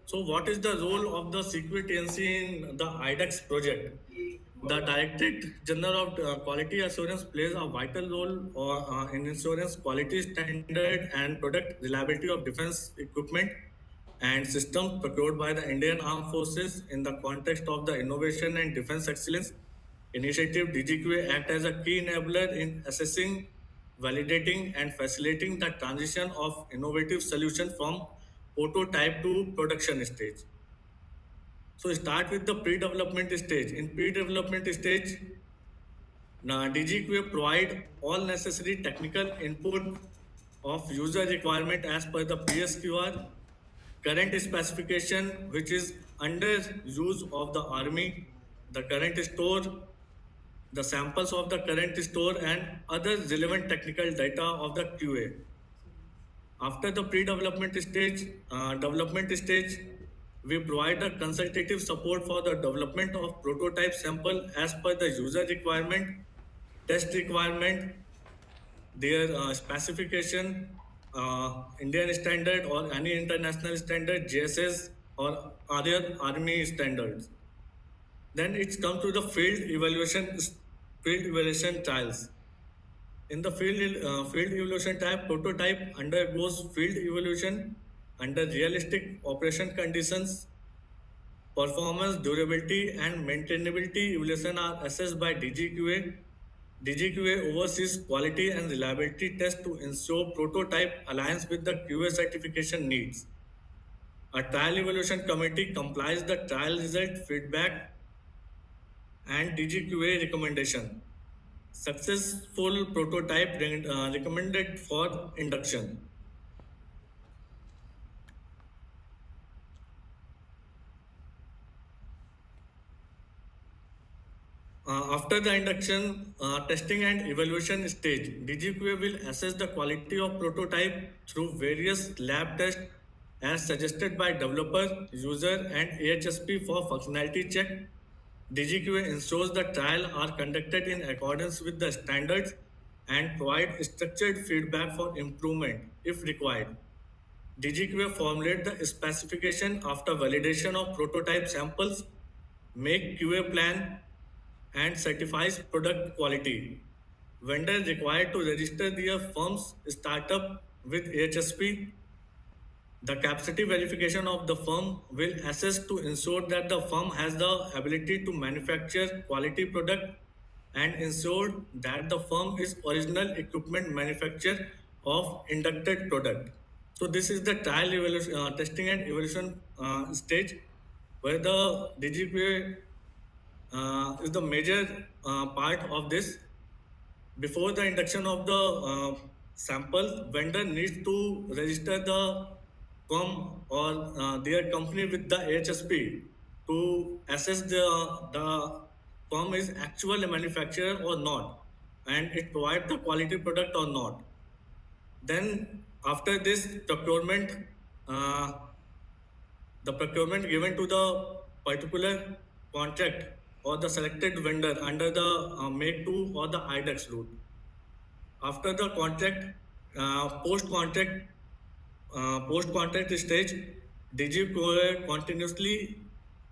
So what is the role of the security agency in the iDEX project? The Directorate General of Quality Assurance plays a vital role in ensuring quality standard and product reliability of defense equipment and systems procured by the Indian Armed Forces in the context of the Innovation and Defense Excellence Initiative. DGQA act as a key enabler in assessing, validating, and facilitating the transition of innovative solutions from prototype to production stage. So start with the pre-development stage. In pre-development stage, DGQA provide all necessary technical input of user requirement as per the PSQR, current specification which is under use of the army, the current store, the samples of the current store, and other relevant technical data of the QA. After the pre-development stage, we provide a consultative support for the development of prototype sample as per the user requirement, test requirement, their specification, Indian standard or any international standard, JSS or other army standards. Then it's come to the field evaluation trials. In the field evaluation type, prototype undergoes field evaluation under realistic operation conditions performance, durability, and maintainability evaluation are assessed by DGQA. DGQA oversees quality and reliability tests to ensure prototype aligns with the QA certification needs. A trial evaluation committee compiles the trial result, feedback, and DGQA recommendation. Successful prototype recommended for induction. After the induction, testing and evaluation stage, DGQA will assess the quality of prototype through various lab tests as suggested by developer, user, and AHSP for functionality check. DGQA ensures the trial are conducted in accordance with the standards and provide structured feedback for improvement if required. DGQA formulate the specification after validation of prototype samples, make QA plan, and certifies product quality. Vendor required to register their firm's startup with AHSP. The capacity verification of the firm will assess to ensure that the firm has the ability to manufacture quality product and ensure that the firm is original equipment manufacturer of inducted product. So this is the trial evaluation, testing and evaluation stage where the DGQA is the major part of this. Before the induction of the sample, vendor needs to register the firm or their company with the HSP to assess the firm is actual manufacturer or not, and it provides the quality product or not. Then after this procurement, the procurement given to the particular contract or the selected vendor under the make to or the iDEX route. After the contract, post-contract stage, DGQA continuously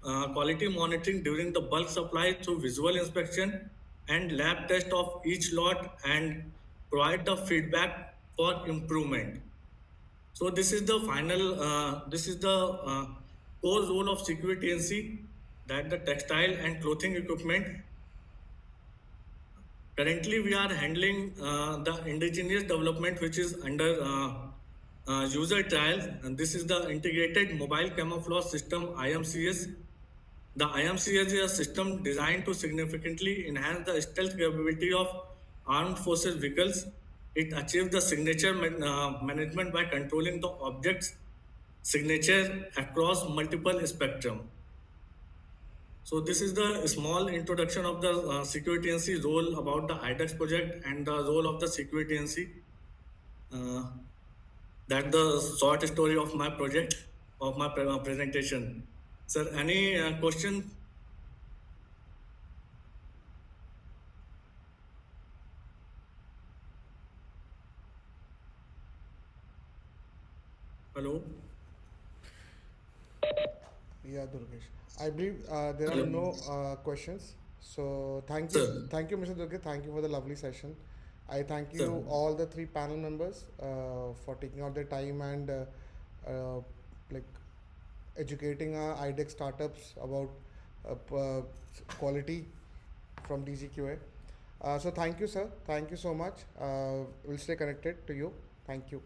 quality monitoring during the bulk supply through visual inspection and lab test of each lot and provide the feedback for improvement. So this is the final, this is the core role of security TNC, that the textile and clothing equipment. Currently, we are handling the indigenous development, which is under user trials, and this is the integrated mobile camouflage system (IMCS). The IMCS is a system designed to significantly enhance the stealth capability of armed forces vehicles. It achieves the signature management by controlling the object's signature across multiple spectrum. So this is the small introduction of the security TNC role about the iDEX project and the role of the security TNC. That's the short story of my project, of my presentation. Sir, any question? Hello? Yeah, Durgesh. I believe there are no questions. So thank you, Sir. Mr. Durgesh. Thank you for the lovely session. I thank you Sir. all the three panel members for taking out their time and like educating our iDEX startups about quality from DGQA. So thank you, sir. Thank you so much. We'll stay connected to you. Thank you.